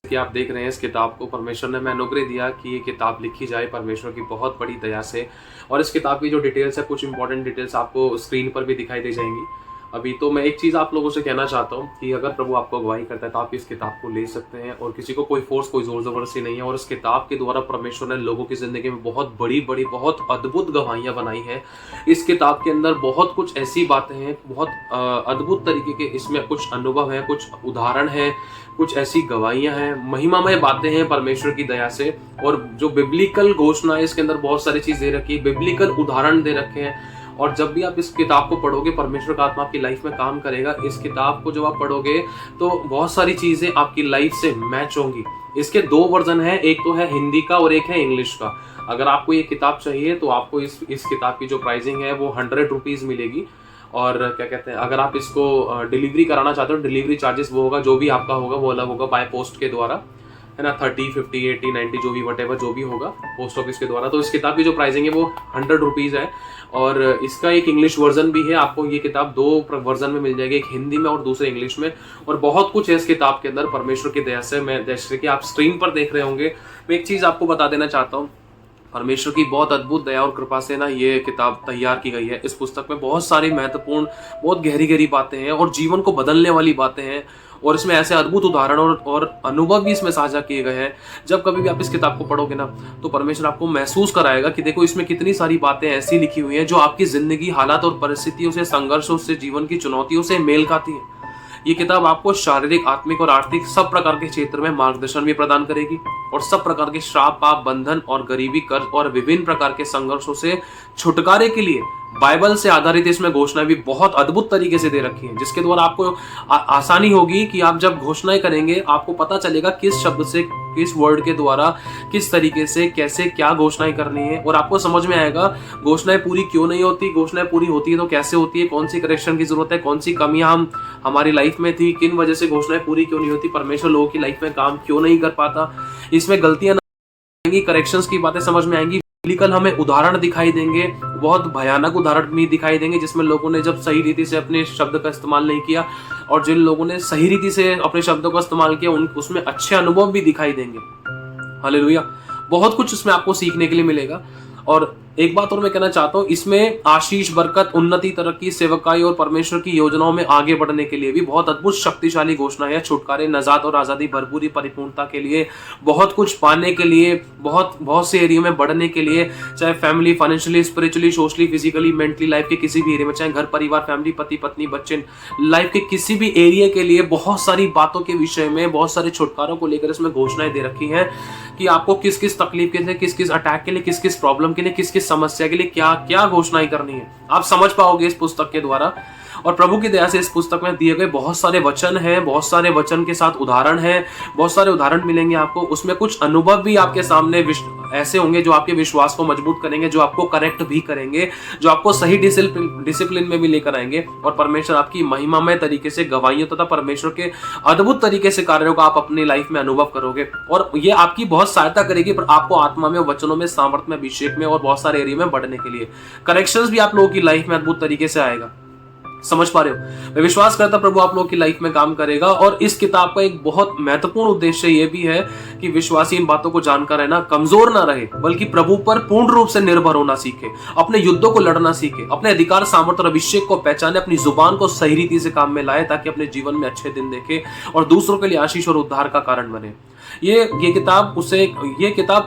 कि आप देख रहे हैं इस किताब को, परमेश्वर ने हमें अनुग्रह दिया कि ये किताब लिखी जाए परमेश्वर की बहुत बड़ी दया से। और इस किताब की जो डिटेल्स है, कुछ इंपॉर्टेंट डिटेल्स आपको स्क्रीन पर भी दिखाई दे जाएंगी। अभी तो मैं एक चीज़ आप लोगों से कहना चाहता हूँ कि अगर प्रभु आपको अगुवाई करता है तो आप इस किताब को ले सकते हैं, और किसी को कोई फोर्स, कोई जोर ज़बरदस्ती नहीं है। और इस किताब के द्वारा परमेश्वर ने लोगों की ज़िंदगी में बहुत बड़ी बहुत अद्भुत गवाहियाँ बनाई हैं। इस किताब के अंदर बहुत कुछ ऐसी बातें हैं, बहुत अद्भुत तरीके के इसमें कुछ अनुभव हैं, कुछ उदाहरण हैं, कुछ ऐसी गवाहियाँ हैं, महिमामय बातें हैं परमेश्वर की दया से। और जो बिब्लिकल घोषणा है, इसके अंदर बहुत सारी चीज़ दे रखी है, बिब्लिकल उदाहरण दे रखे हैं। और जब भी आप इस किताब को पढ़ोगे, परमेश्वर का आत्मा आपकी लाइफ में काम करेगा। इस किताब को जब आप पढ़ोगे तो बहुत सारी चीज़ें आपकी लाइफ से मैच होंगी। इसके 2 वर्जन हैं, एक तो है हिंदी का और एक है इंग्लिश का। अगर आपको ये किताब चाहिए तो आपको इस किताब की जो प्राइसिंग है वो 100 रुपीज़ मिलेगी। और क्या कहते हैं, अगर आप इसको डिलीवरी कराना चाहते हो, डिलीवरी चार्जेस वो होगा, जो भी आपका होगा वो अलग होगा, बाय पोस्ट के द्वारा, है ना, 30, 50, 80, 90 जो भी वटेवर जो भी होगा पोस्ट ऑफिस के द्वारा। तो इस किताब की जो प्राइसिंग है वो 100 रुपीज़ है। और इसका एक इंग्लिश वर्जन भी है, आपको ये किताब 2 वर्जन में मिल जाएगी, एक हिंदी में और दूसरे इंग्लिश में। और बहुत कुछ है इस किताब के अंदर परमेश्वर की दया से। मैं जैसे कि आप स्क्रीन पर देख रहे होंगे, मैं एक चीज़ आपको बता देना चाहता हूँ, परमेश्वर की बहुत अद्भुत दया और कृपा से ना ये किताब तैयार की गई है। इस पुस्तक में बहुत सारी महत्वपूर्ण, बहुत गहरी बातें हैं और जीवन को बदलने वाली बातें हैं। और इसमें ऐसे अद्भुत उदाहरण और अनुभव भी इसमें साझा किए गए हैं। जब कभी भी आप इस किताब को पढ़ोगे ना, तो परमेश्वर आपको महसूस कराएगा कि देखो, इसमें कितनी सारी बातें ऐसी लिखी हुई हैं जो आपकी जिंदगी, हालात और परिस्थितियों से, संघर्षों से, जीवन की चुनौतियों से मेल खाती हैं। ये किताब आपको शारीरिक, आत्मिक और आर्थिक सब प्रकार के क्षेत्र में मार्गदर्शन भी प्रदान करेगी। और सब प्रकार के श्राप, पाप, बंधन और गरीबी, कर्ज और विभिन्न प्रकार के संघर्षों से छुटकारे के लिए बाइबल से आधारित इसमें घोषणाएं भी बहुत अद्भुत तरीके से दे रखी हैं, जिसके द्वारा आपको आसानी होगी कि आप जब घोषणाएं करेंगे आपको पता चलेगा किस शब्द से, किस वर्ड के द्वारा, किस तरीके से, कैसे क्या घोषणाएं करनी है, और आपको समझ में आएगा घोषणाएं पूरी क्यों नहीं होती, घोषणाएं पूरी होती है तो कैसे होती है, कौन सी करेक्शन की जरूरत है, कौन सी कमियां हमारी लाइफ में थी, किन वजह से घोषणाएं पूरी क्यों नहीं होती, परमेश्वर लोगों की लाइफ में काम क्यों नहीं कर पाता, इसमें गलतियां आएंगी, करेक्शंस की बातें समझ में आएंगी। बिब्लिकल हमें उदाहरण दिखाई देंगे, बहुत भयानक उदाहरण भी दिखाई देंगे, जिसमें लोगों ने जब सही रीति से अपने शब्द का इस्तेमाल नहीं किया, और जिन लोगों ने सही रीति से अपने शब्दों का इस्तेमाल किया उसमें अच्छे अनुभव भी दिखाई देंगे। हालेलुया। बहुत कुछ इसमें आपको सीखने के लिए मिलेगा। और एक बात और मैं कहना चाहता हूँ, इसमें आशीष, बरकत, उन्नति, तरक्की, सेवकाई और परमेश्वर की योजनाओं में आगे बढ़ने के लिए भी बहुत अद्भुत शक्तिशाली घोषणा है। छुटकारे, नजात और आजादी, भरपूरी, परिपूर्णता के लिए, बहुत कुछ पाने के लिए, बहुत से एरिया में बढ़ने के लिए, चाहे family, financially, spiritually, socially, physically, mentally, life के किसी भी एरिया में, चाहे घर परिवार, फैमिली, पति पत्नी, बच्चे, लाइफ के किसी भी एरिया के लिए बहुत सारी बातों के विषय में, बहुत सारे छुटकारों को लेकर इसमें घोषणाएं दे रखी हैं कि आपको किस किस तकलीफ के लिए, किस किस अटैक के लिए, किस किस प्रॉब्लम के लिए, किस किस समस्या के लिए क्या क्या घोषणाएं करनी है, आप समझ पाओगे इस पुस्तक के द्वारा। और प्रभु की दया से इस पुस्तक में दिए गए बहुत सारे वचन हैं, बहुत सारे वचन के साथ उदाहरण हैं, बहुत सारे उदाहरण मिलेंगे आपको। उसमें कुछ अनुभव भी आपके सामने ऐसे होंगे जो आपके विश्वास को मजबूत करेंगे, जो आपको करेक्ट भी करेंगे, जो आपको सही डिसिप्लिन में भी लेकर आएंगे, और परमेश्वर आपकी महिमामय तरीके से गवाहियों तथा परमेश्वर के अद्भुत तरीके से कार्यों का आप अपनी लाइफ में अनुभव करोगे। और ये आपकी बहुत सहायता करेगी पर आपको आत्मा में, वचनों में, सामर्थ्य में, अभिषेक में और बहुत सारे एरिया में बढ़ने के लिए। करेक्शंस भी आप लोगों की लाइफ में अद्भुत तरीके से आएगा। समझ पा रहे हो? मैं विश्वास करता प्रभु आप लोगों की लाइफ में काम करेगा। और इस किताब का एक बहुत महत्वपूर्ण उद्देश्य ये भी है कि विश्वासी इन बातों को जानकर रहना, कमजोर ना रहे, बल्कि प्रभु पर पूर्ण रूप से निर्भर होना सीखे, अपने युद्धों को लड़ना सीखे, अपने अधिकार, सामर्थ्य और अभिषेक को पहचाने, अपनी जुबान को सही रीति से काम में लाए, ताकि अपने जीवन में अच्छे दिन देखे और दूसरों के लिए आशीष और उद्धार का कारण बने। ये किताब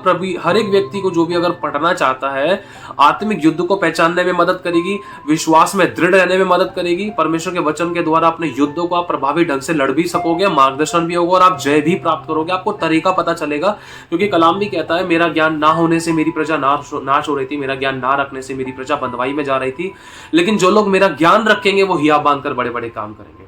प्रभु हर एक व्यक्ति को, जो भी अगर पढ़ना चाहता है, आत्मिक युद्ध को पहचानने में मदद करेगी, विश्वास में दृढ़ रहने में मदद करेगी। परमेश्वर के वचन के द्वारा अपने युद्धों को आप प्रभावी ढंग से लड़ भी सकोगे, मार्गदर्शन भी होगा और आप जय भी प्राप्त करोगे। आपको तरीका पता चलेगा, क्योंकि कलाम भी कहता है, मेरा ज्ञान ना होने से मेरी प्रजा नाश हो रही थी, मेरा ज्ञान ना रखने से मेरी प्रजा बंधुआई में जा रही थी, लेकिन जो लोग मेरा ज्ञान रखेंगे वो हिया बांधकर बड़े बड़े काम करेंगे।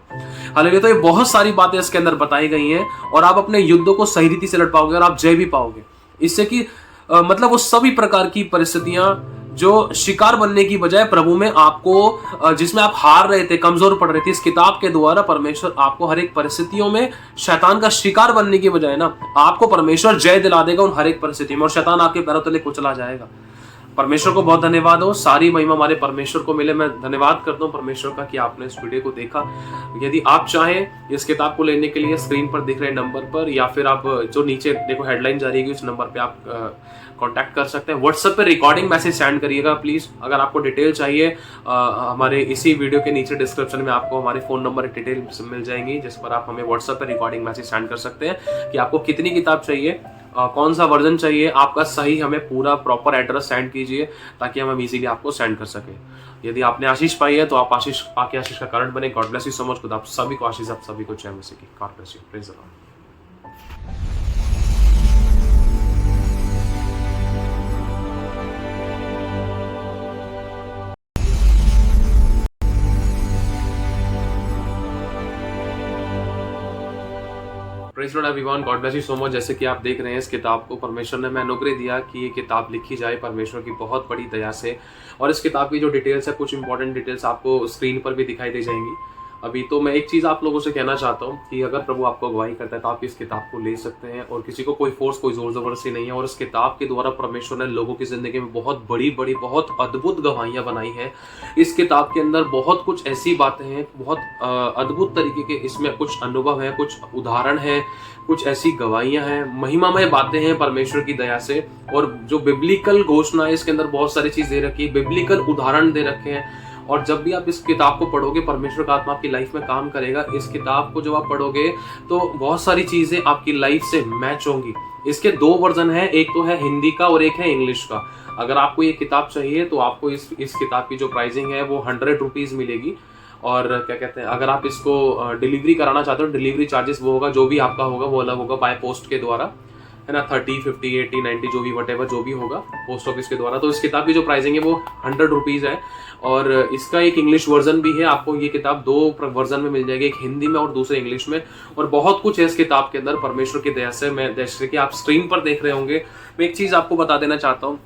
हालेलुया। तो ये बहुत सारी बातें इसके अंदर बताई गई हैं, और आप अपने युद्धों को सही रीति से लड़ पाओगे और आप जय भी पाओगे। इससे कि मतलब वो सभी प्रकार की परिस्थितियां जो शिकार बनने की बजाय प्रभु में आपको, जिसमें आप हार रहे थे, कमजोर पड़ रहे थे, इस किताब के द्वारा परमेश्वर आपको हर एक परिस्थितियों में शैतान का शिकार बनने की बजाय ना, आपको परमेश्वर जय दिला देगा उन हर एक परिस्थिति में, और शैतान आपके पैरों तले कुचला जाएगा। परमेश्वर को बहुत धन्यवाद हो, सारी महिमा हमारे परमेश्वर को मिले। मैं धन्यवाद करता हूँ परमेश्वर का कि आपने इस वीडियो को देखा। यदि आप चाहें इस किताब को लेने के लिए स्क्रीन पर दिख रहे नंबर पर, या फिर आप जो नीचे देखो हेडलाइन जारी है उस नंबर पे आप कांटेक्ट कर सकते हैं। व्हाट्सएप पे रिकॉर्डिंग मैसेज सेंड करिएगा प्लीज़। अगर आपको डिटेल चाहिए, हमारे इसी वीडियो के नीचे डिस्क्रिप्शन में आपको हमारे फ़ोन नंबर डिटेल मिल जाएंगी, जिस पर आप हमें व्हाट्सएप पे रिकॉर्डिंग मैसेज सेंड कर सकते हैं कि आपको कितनी किताब चाहिए, कौन सा वर्जन चाहिए, आपका सही हमें पूरा प्रॉपर एड्रेस सेंड कीजिए, ताकि हम इजीली आपको सेंड कर सकें। यदि आपने आशीष पाई है तो आप आशीष पाके आशीष का कारण बने। God bless you so much. खुदा आप सभी को आशीष, आप सभी को जय मसीह की। God bless you. Praise the Lord. Praise Lord everyone, God bless you so much. जैसे कि आप देख रहे हैं इस किताब को परमेश्वर ने मैं अनुग्रह दिया कि ये किताब लिखी जाए परमेश्वर की बहुत बड़ी दया से। और इस किताब की जो डिटेल्स है, कुछ इंपॉर्टेंट डिटेल्स आपको स्क्रीन पर भी दिखाई दे जाएंगी अभी। तो मैं एक चीज़ आप लोगों से कहना चाहता हूँ कि अगर प्रभु आपको अगुवाई करता है तो आप इस किताब को ले सकते हैं, और किसी को कोई फोर्स, कोई जोर ज़बरदस्ती नहीं है। और इस किताब के द्वारा परमेश्वर ने लोगों की ज़िंदगी में बहुत बड़ी बड़ी, बहुत अद्भुत गवाहियाँ बनाई हैं। इस किताब के अंदर बहुत कुछ ऐसी बातें हैं, बहुत अद्भुत तरीके के इसमें कुछ अनुभव हैं, कुछ उदाहरण हैं, कुछ ऐसी गवाहियां हैं, महिमामय बातें हैं परमेश्वर की दया से। और जो बिब्लिकल घोषणा है, इसके अंदर बहुत सारी चीज़ दे रखी है, बिब्लिकल उदाहरण दे रखे हैं। और जब भी आप इस किताब को पढ़ोगे, परमेश्वर का आत्मा आपकी लाइफ में काम करेगा। इस किताब को जब आप पढ़ोगे तो बहुत सारी चीज़ें आपकी लाइफ से मैच होंगी। इसके 2 वर्जन हैं, एक तो है हिंदी का और एक है इंग्लिश का। अगर आपको ये किताब चाहिए तो आपको इस किताब की जो प्राइसिंग है वो 100 रुपीज़ मिलेगी। और क्या कहते हैं, अगर आप इसको डिलीवरी कराना चाहते हो, डिलीवरी चार्जेस वो होगा, जो भी आपका होगा वो अलग होगा, बाय पोस्ट के द्वारा। है ना, 30, 50, 80, 90 जो भी वटेवर जो भी होगा पोस्ट ऑफिस के द्वारा। तो इस किताब की जो प्राइसिंग है वो 100 रुपीज़ है और इसका एक इंग्लिश वर्जन भी है। आपको ये किताब 2 वर्जन में मिल जाएगी, एक हिंदी में और दूसरे इंग्लिश में। और बहुत कुछ है इस किताब के अंदर परमेश्वर की दया से। मैं जैसे कि आप स्क्रीन पर देख रहे होंगे, मैं एक चीज़ आपको बता देना चाहता हूँ।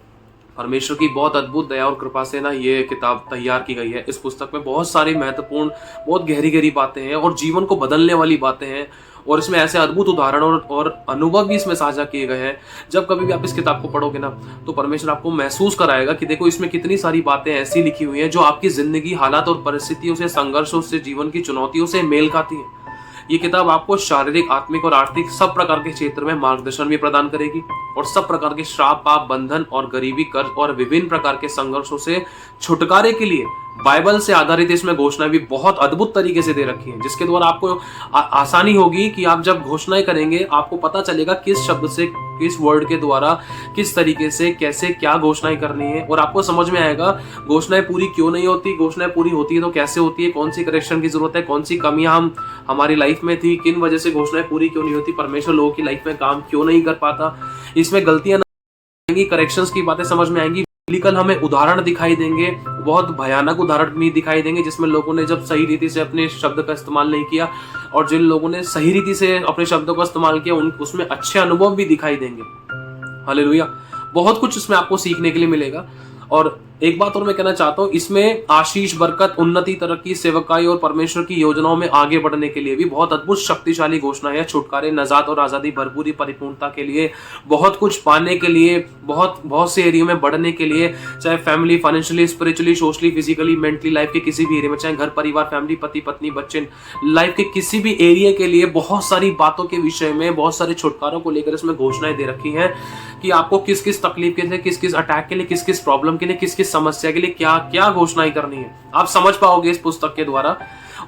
परमेश्वर की बहुत अद्भुत दया और कृपा से ना ये किताब तैयार की गई है। इस पुस्तक में बहुत सारी महत्वपूर्ण, बहुत गहरी गहरी बातें हैं और जीवन को बदलने वाली बातें हैं और इसमें ऐसे अद्भुत उदाहरण और अनुभव भी इसमें साझा किए गए हैं। जब कभी भी आप इस किताब को पढ़ोगे ना तो परमेश्वर आपको महसूस कराएगा कि देखो इसमें कितनी सारी बातें ऐसी लिखी हुई हैं जो आपकी जिंदगी, हालात और परिस्थितियों से, संघर्षों से, जीवन की चुनौतियों से मेल खाती हैं। ये किताब आपको शारीरिक, आत्मिक और आर्थिक सब प्रकार के क्षेत्र में मार्गदर्शन भी प्रदान करेगी और सब प्रकार के श्राप, पाप, बंधन और गरीबी, कर्ज और विभिन्न प्रकार के संघर्षों से छुटकारे के लिए बाइबल से आधारित इसमें घोषणाएं भी बहुत अद्भुत तरीके से दे रखी हैं, जिसके द्वारा आपको आसानी होगी कि आप जब घोषणाएं करेंगे आपको पता चलेगा किस शब्द से, किस वर्ड के द्वारा, किस तरीके से, कैसे क्या घोषणाएं करनी है। और आपको समझ में आएगा घोषणाएं पूरी क्यों नहीं होती, घोषणाएं पूरी होती है तो कैसे होती है, कौन सी करेक्शन की जरूरत है, कौन सी कमियां हमारी लाइफ में थी, किन वजह से घोषणाएं पूरी क्यों नहीं होती, परमेश्वर लोगों की लाइफ में काम क्यों नहीं कर पाता, इसमें गलतियां आएंगी, करेक्शंस की बातें समझ में आएंगी। बिल्कुल हमें उदाहरण दिखाई देंगे, बहुत भयानक उदाहरण भी दिखाई देंगे जिसमें लोगों ने जब सही रीति से अपने शब्द का इस्तेमाल नहीं किया और जिन लोगों ने सही रीति से अपने शब्दों का इस्तेमाल किया उसमें अच्छे अनुभव भी दिखाई देंगे। हालेलुया। बहुत कुछ इसमें आपको सीखने के लिए मिलेगा। और एक बात और मैं कहना चाहता हूँ, इसमें आशीष, बरकत, उन्नति, तरक्की, सेवकाई और परमेश्वर की योजनाओं में आगे बढ़ने के लिए भी बहुत अद्भुत शक्तिशाली घोषणा है। छुटकारे, नजात और आजादी, भरपूरी, परिपूर्णता के लिए, बहुत कुछ पाने के लिए, बहुत से एरिया में बढ़ने के लिए, चाहे family, financially, spiritually, socially, physically, mentally, life के किसी भी एरिया में, चाहे घर परिवार, फैमिली, पति पत्नी, बच्चे, लाइफ के किसी भी एरिया के लिए बहुत सारी बातों के विषय में, बहुत सारे छुटकारों को लेकर इसमें घोषणाएं दे रखी हैं कि आपको किस किस तकलीफ के लिए, किस किस अटैक के लिए, किस किस प्रॉब्लम के लिए, किस किस समस्या के लिए क्या क्या घोषणाएं करनी है। आप समझ पाओगे इस पुस्तक के द्वारा।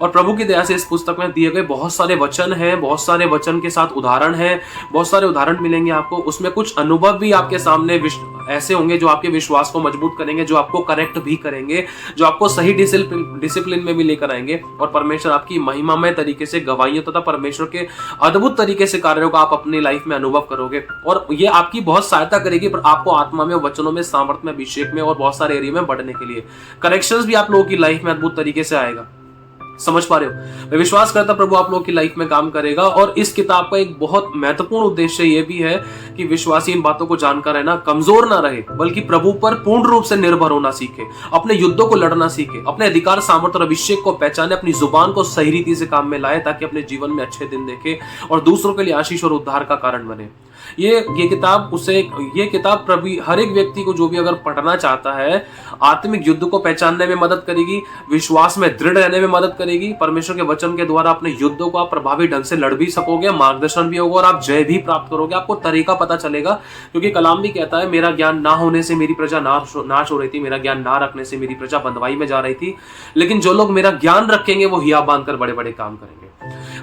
और प्रभु की दया से इस पुस्तक में दिए गए बहुत सारे वचन हैं, बहुत सारे वचन के साथ उदाहरण हैं, बहुत सारे उदाहरण मिलेंगे आपको। उसमें कुछ अनुभव भी आपके सामने ऐसे होंगे जो आपके विश्वास को मजबूत करेंगे, जो आपको करेक्ट भी करेंगे, जो आपको सही डिसिप्लिन में भी लेकर आएंगे और परमेश्वर आपकी महिमामय तरीके से गवाहियों तथा परमेश्वर के अद्भुत तरीके से कार्यों का आप अपनी लाइफ में अनुभव करोगे। और ये आपकी बहुत सहायता करेगी पर आपको आत्मा में, वचनों में, सामर्थ्य में, अभिषेक में और बहुत सारे एरिया में बढ़ने के लिए। करेक्शंस भी आप लोगों की लाइफ में अद्भुत तरीके से आएगा। समझ पा रहे हो? मैं विश्वास करता प्रभु आप लोगों की लाइफ में काम करेगा। और इस किताब का एक बहुत महत्वपूर्ण उद्देश्य ये भी है कि विश्वासी इन बातों को जानकर रहना, कमजोर ना रहे, बल्कि प्रभु पर पूर्ण रूप से निर्भर होना सीखे, अपने युद्धों को लड़ना सीखे, अपने अधिकार, सामर्थ्य और अभिषेक को पहचाने, अपनी जुबान को सही रीति से काम में लाए ताकि अपने जीवन में अच्छे दिन देखे और दूसरों के लिए आशीष और उद्धार का कारण बने। ये किताब प्रभु हर एक व्यक्ति को जो भी अगर पढ़ना चाहता है, आत्मिक युद्ध को पहचानने में मदद करेगी, विश्वास में दृढ़ रहने में मदद करेगी। परमेश्वर के वचन के द्वारा अपने युद्धों को आप प्रभावी ढंग से लड़ भी सकोगे, मार्गदर्शन भी होगा और आप जय भी प्राप्त करोगे। आपको तरीका पता चलेगा, क्योंकि कलाम भी कहता है, मेरा ज्ञान ना होने से मेरी प्रजा नाश हो रही थी, मेरा ज्ञान ना रखने से मेरी प्रजा बंधुआई में जा रही थी, लेकिन जो लोग मेरा ज्ञान रखेंगे वो हिया बांधकर बड़े बड़े काम करेंगे।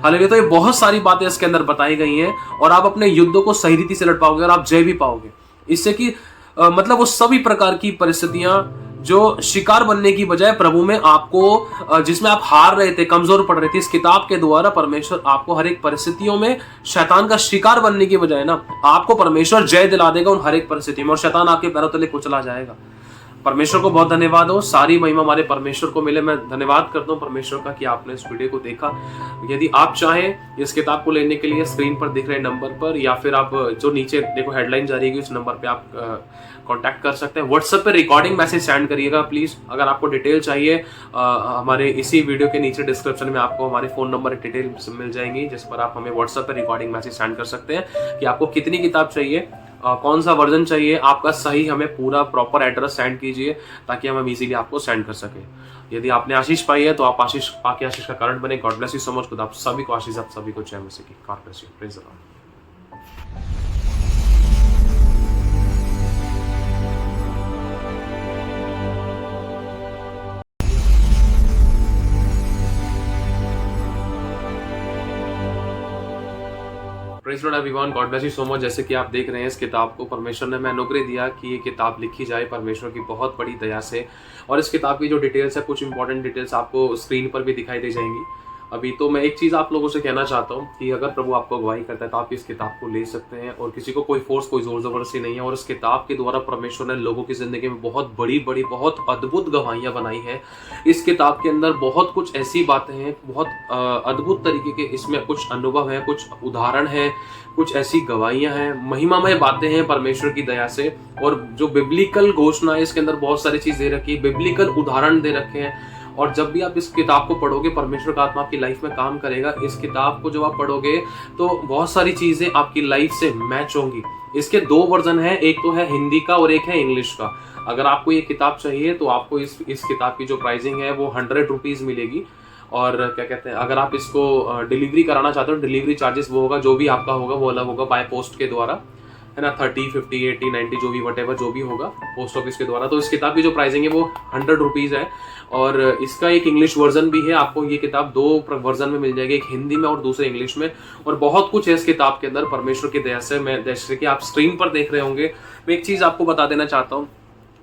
हालेलुया। तो ये बहुत सारी बातें इसके अंदर बताई गई हैं और आप अपने युद्धों को सही रीति से लड़ पाओगे और आप जय भी पाओगे। इससे कि मतलब वो सभी प्रकार की परिस्थितियां जो शिकार बनने की बजाय प्रभु में आपको, जिसमें आप हार रहे थे, कमजोर पड़ रहे थे, इस किताब के द्वारा परमेश्वर आपको हर एक परिस्थितियों में शैतान का शिकार बनने की बजाय ना आपको परमेश्वर जय दिला देगा उन हर एक परिस्थिति में और शैतान आपके पैरों तले कुचला जाएगा। परमेश्वर को बहुत धन्यवाद हो, सारी महिमा हमारे परमेश्वर को मिले। मैं धन्यवाद करता हूँ परमेश्वर का कि आपने इस वीडियो को देखा। यदि आप चाहें इस किताब को लेने के लिए स्क्रीन पर दिख रहे नंबर पर या फिर आप जो नीचे देखो हेडलाइन जारी है उस नंबर पे आप कांटेक्ट कर सकते हैं। व्हाट्सएप पे रिकॉर्डिंग मैसेज सेंड करिएगा प्लीज़। अगर आपको डिटेल चाहिए हमारे इसी वीडियो के नीचे डिस्क्रिप्शन में आपको हमारे फ़ोन नंबर डिटेल मिल जाएंगी, जिस पर आप हमें व्हाट्सएप पर रिकॉर्डिंग मैसेज सेंड कर सकते हैं कि आपको कितनी किताब चाहिए, कौन सा वर्जन चाहिए, आपका सही हमें पूरा प्रॉपर एड्रेस सेंड कीजिए ताकि हम इजीली आपको सेंड कर सकें। यदि आपने आशीष पाई है तो आप आशीष पाके आशीष का कारण बने। God bless you so much. खुदा आप सभी को आशीष, आप सभी को जय मसीह की। God bless you. Praise the Lord. Praise Lord everyone, God bless you so much. जैसे कि आप देख रहे हैं इस किताब को परमेश्वर ने मैं अनुग्रह दिया कि ये किताब लिखी जाए परमेश्वर की बहुत बड़ी दया से। और इस किताब की जो डिटेल्स है, कुछ इंपॉर्टेंट डिटेल्स आपको स्क्रीन पर भी दिखाई दे जाएंगी। अभी तो मैं एक चीज़ आप लोगों से कहना चाहता हूँ कि अगर प्रभु आपको अगुवाई करता है तो आप इस किताब को ले सकते हैं, और किसी को कोई फोर्स, कोई जोर ज़बरदस्ती नहीं है। और इस किताब के द्वारा परमेश्वर ने लोगों की ज़िंदगी में बहुत बड़ी बड़ी, बहुत अद्भुत गवाहियाँ बनाई हैं। इस किताब के अंदर बहुत कुछ ऐसी बातें हैं, बहुत अद्भुत तरीके के इसमें कुछ अनुभव हैं, कुछ उदाहरण हैं, कुछ ऐसी गवाहियाँ हैं, महिमामय बातें हैं परमेश्वर की दया से। और जो बिब्लिकल घोषणा है इसके अंदर बहुत सारी चीज़ दे रखी है, बिब्लिकल उदाहरण दे रखे हैं। और जब भी आप इस किताब को पढ़ोगे, परमेश्वर का आत्मा आपकी लाइफ में काम करेगा। इस किताब को जब आप पढ़ोगे तो बहुत सारी चीज़ें आपकी लाइफ से मैच होंगी। इसके 2 वर्जन हैं, एक तो है हिंदी का और एक है इंग्लिश का। अगर आपको ये किताब चाहिए तो आपको इस किताब की जो प्राइसिंग है वो 100 रुपीज़ मिलेगी। और क्या कहते हैं, अगर आप इसको डिलीवरी कराना चाहते हो, डिलीवरी चार्जेस वो होगा, जो भी आपका होगा वो अलग होगा, बाय पोस्ट के द्वारा, है ना, 30, 50, 80, 90 जो भी वटेवर जो भी होगा पोस्ट ऑफिस के द्वारा। तो इस किताब की जो प्राइसिंग है वो 100 रुपीज़ है। और इसका एक इंग्लिश वर्जन भी है, आपको ये किताब 2 वर्जन में मिल जाएगी, एक हिंदी में और दूसरे इंग्लिश में। और बहुत कुछ है इस किताब के अंदर परमेश्वर की दया से। मैं जैसे कि आप स्क्रीन पर देख रहे होंगे, मैं एक चीज़ आपको बता देना चाहता हूँ,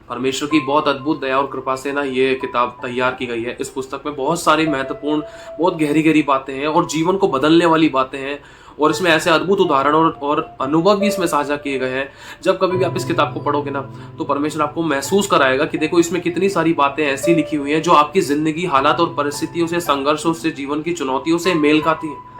परमेश्वर की बहुत अद्भुत दया और कृपा से ना ये किताब तैयार की गई है। इस पुस्तक में बहुत सारी महत्वपूर्ण, बहुत गहरी गहरी बातें हैं और जीवन को बदलने वाली बातें हैं। और इसमें ऐसे अद्भुत उदाहरण और अनुभव भी इसमें साझा किए गए हैं। जब कभी भी आप इस किताब को पढ़ोगे ना तो परमेश्वर आपको महसूस कराएगा कि देखो इसमें कितनी सारी बातें ऐसी लिखी हुई हैं जो आपकी जिंदगी, हालात और परिस्थितियों से, संघर्षों से, जीवन की चुनौतियों से मेल खाती हैं।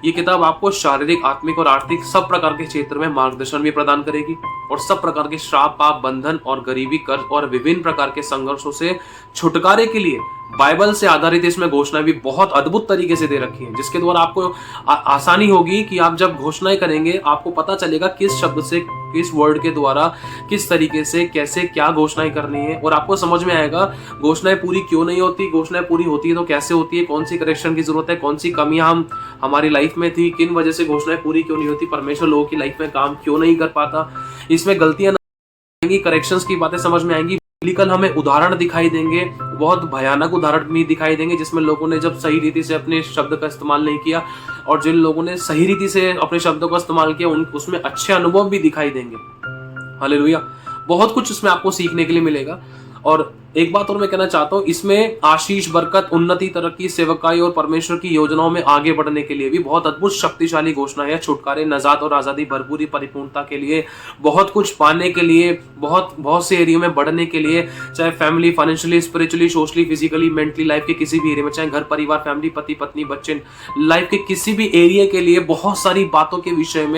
ये किताब आपको शारीरिक, आत्मिक और आर्थिक सब प्रकार के क्षेत्र में मार्गदर्शन भी प्रदान करेगी। और सब प्रकार के श्राप, पाप, बंधन और गरीबी, कर्ज और विभिन्न प्रकार के संघर्षों से छुटकारे के लिए बाइबल से आधारित इसमें घोषणाएं भी बहुत अद्भुत तरीके से दे रखी हैं, जिसके द्वारा आपको आसानी होगी कि आप जब घोषणाएं करेंगे आपको पता चलेगा किस शब्द से, किस वर्ड के द्वारा, किस तरीके से, कैसे, क्या घोषणाएं करनी है। और आपको समझ में आएगा घोषणाएं पूरी क्यों नहीं होती, घोषणाएं पूरी होती है तो कैसे होती है, कौन सी करेक्शन की जरूरत है, कौन सी कमियां हमारी लाइफ में थी, किन वजह से घोषणाएं पूरी क्यों नहीं होती, परमेश्वर लोगों की लाइफ में काम क्यों नहीं कर पाता, इसमें गलतियां आएंगी, करेक्शंस की बातें समझ में आएंगी। बिब्लिकल हमें उदाहरण दिखाई देंगे, बहुत भयानक उदाहरण भी दिखाई देंगे, जिसमें लोगों ने जब सही रीति से अपने शब्द का इस्तेमाल नहीं किया, और जिन लोगों ने सही रीति से अपने शब्दों का इस्तेमाल किया उसमें अच्छे अनुभव भी दिखाई देंगे। हालेलुया। बहुत कुछ इसमें आपको सीखने के लिए मिलेगा। और एक बात और मैं कहना चाहता हूँ, इसमें आशीष, बरकत, उन्नति, तरक्की, सेवकाई और परमेश्वर की योजनाओं में आगे बढ़ने के लिए भी बहुत अद्भुत शक्तिशाली घोषणा है। छुटकारे, नजात और आज़ादी, भरपूरी, परिपूर्णता के लिए, बहुत कुछ पाने के लिए, बहुत से एरिया में बढ़ने के लिए, चाहे family, financially, spiritually, socially, physically, mentally, life के किसी भी एरिया में, चाहे घर परिवार, फैमिली, पति पत्नी, बच्चे, लाइफ के किसी भी एरिया के लिए बहुत सारी बातों के विषय में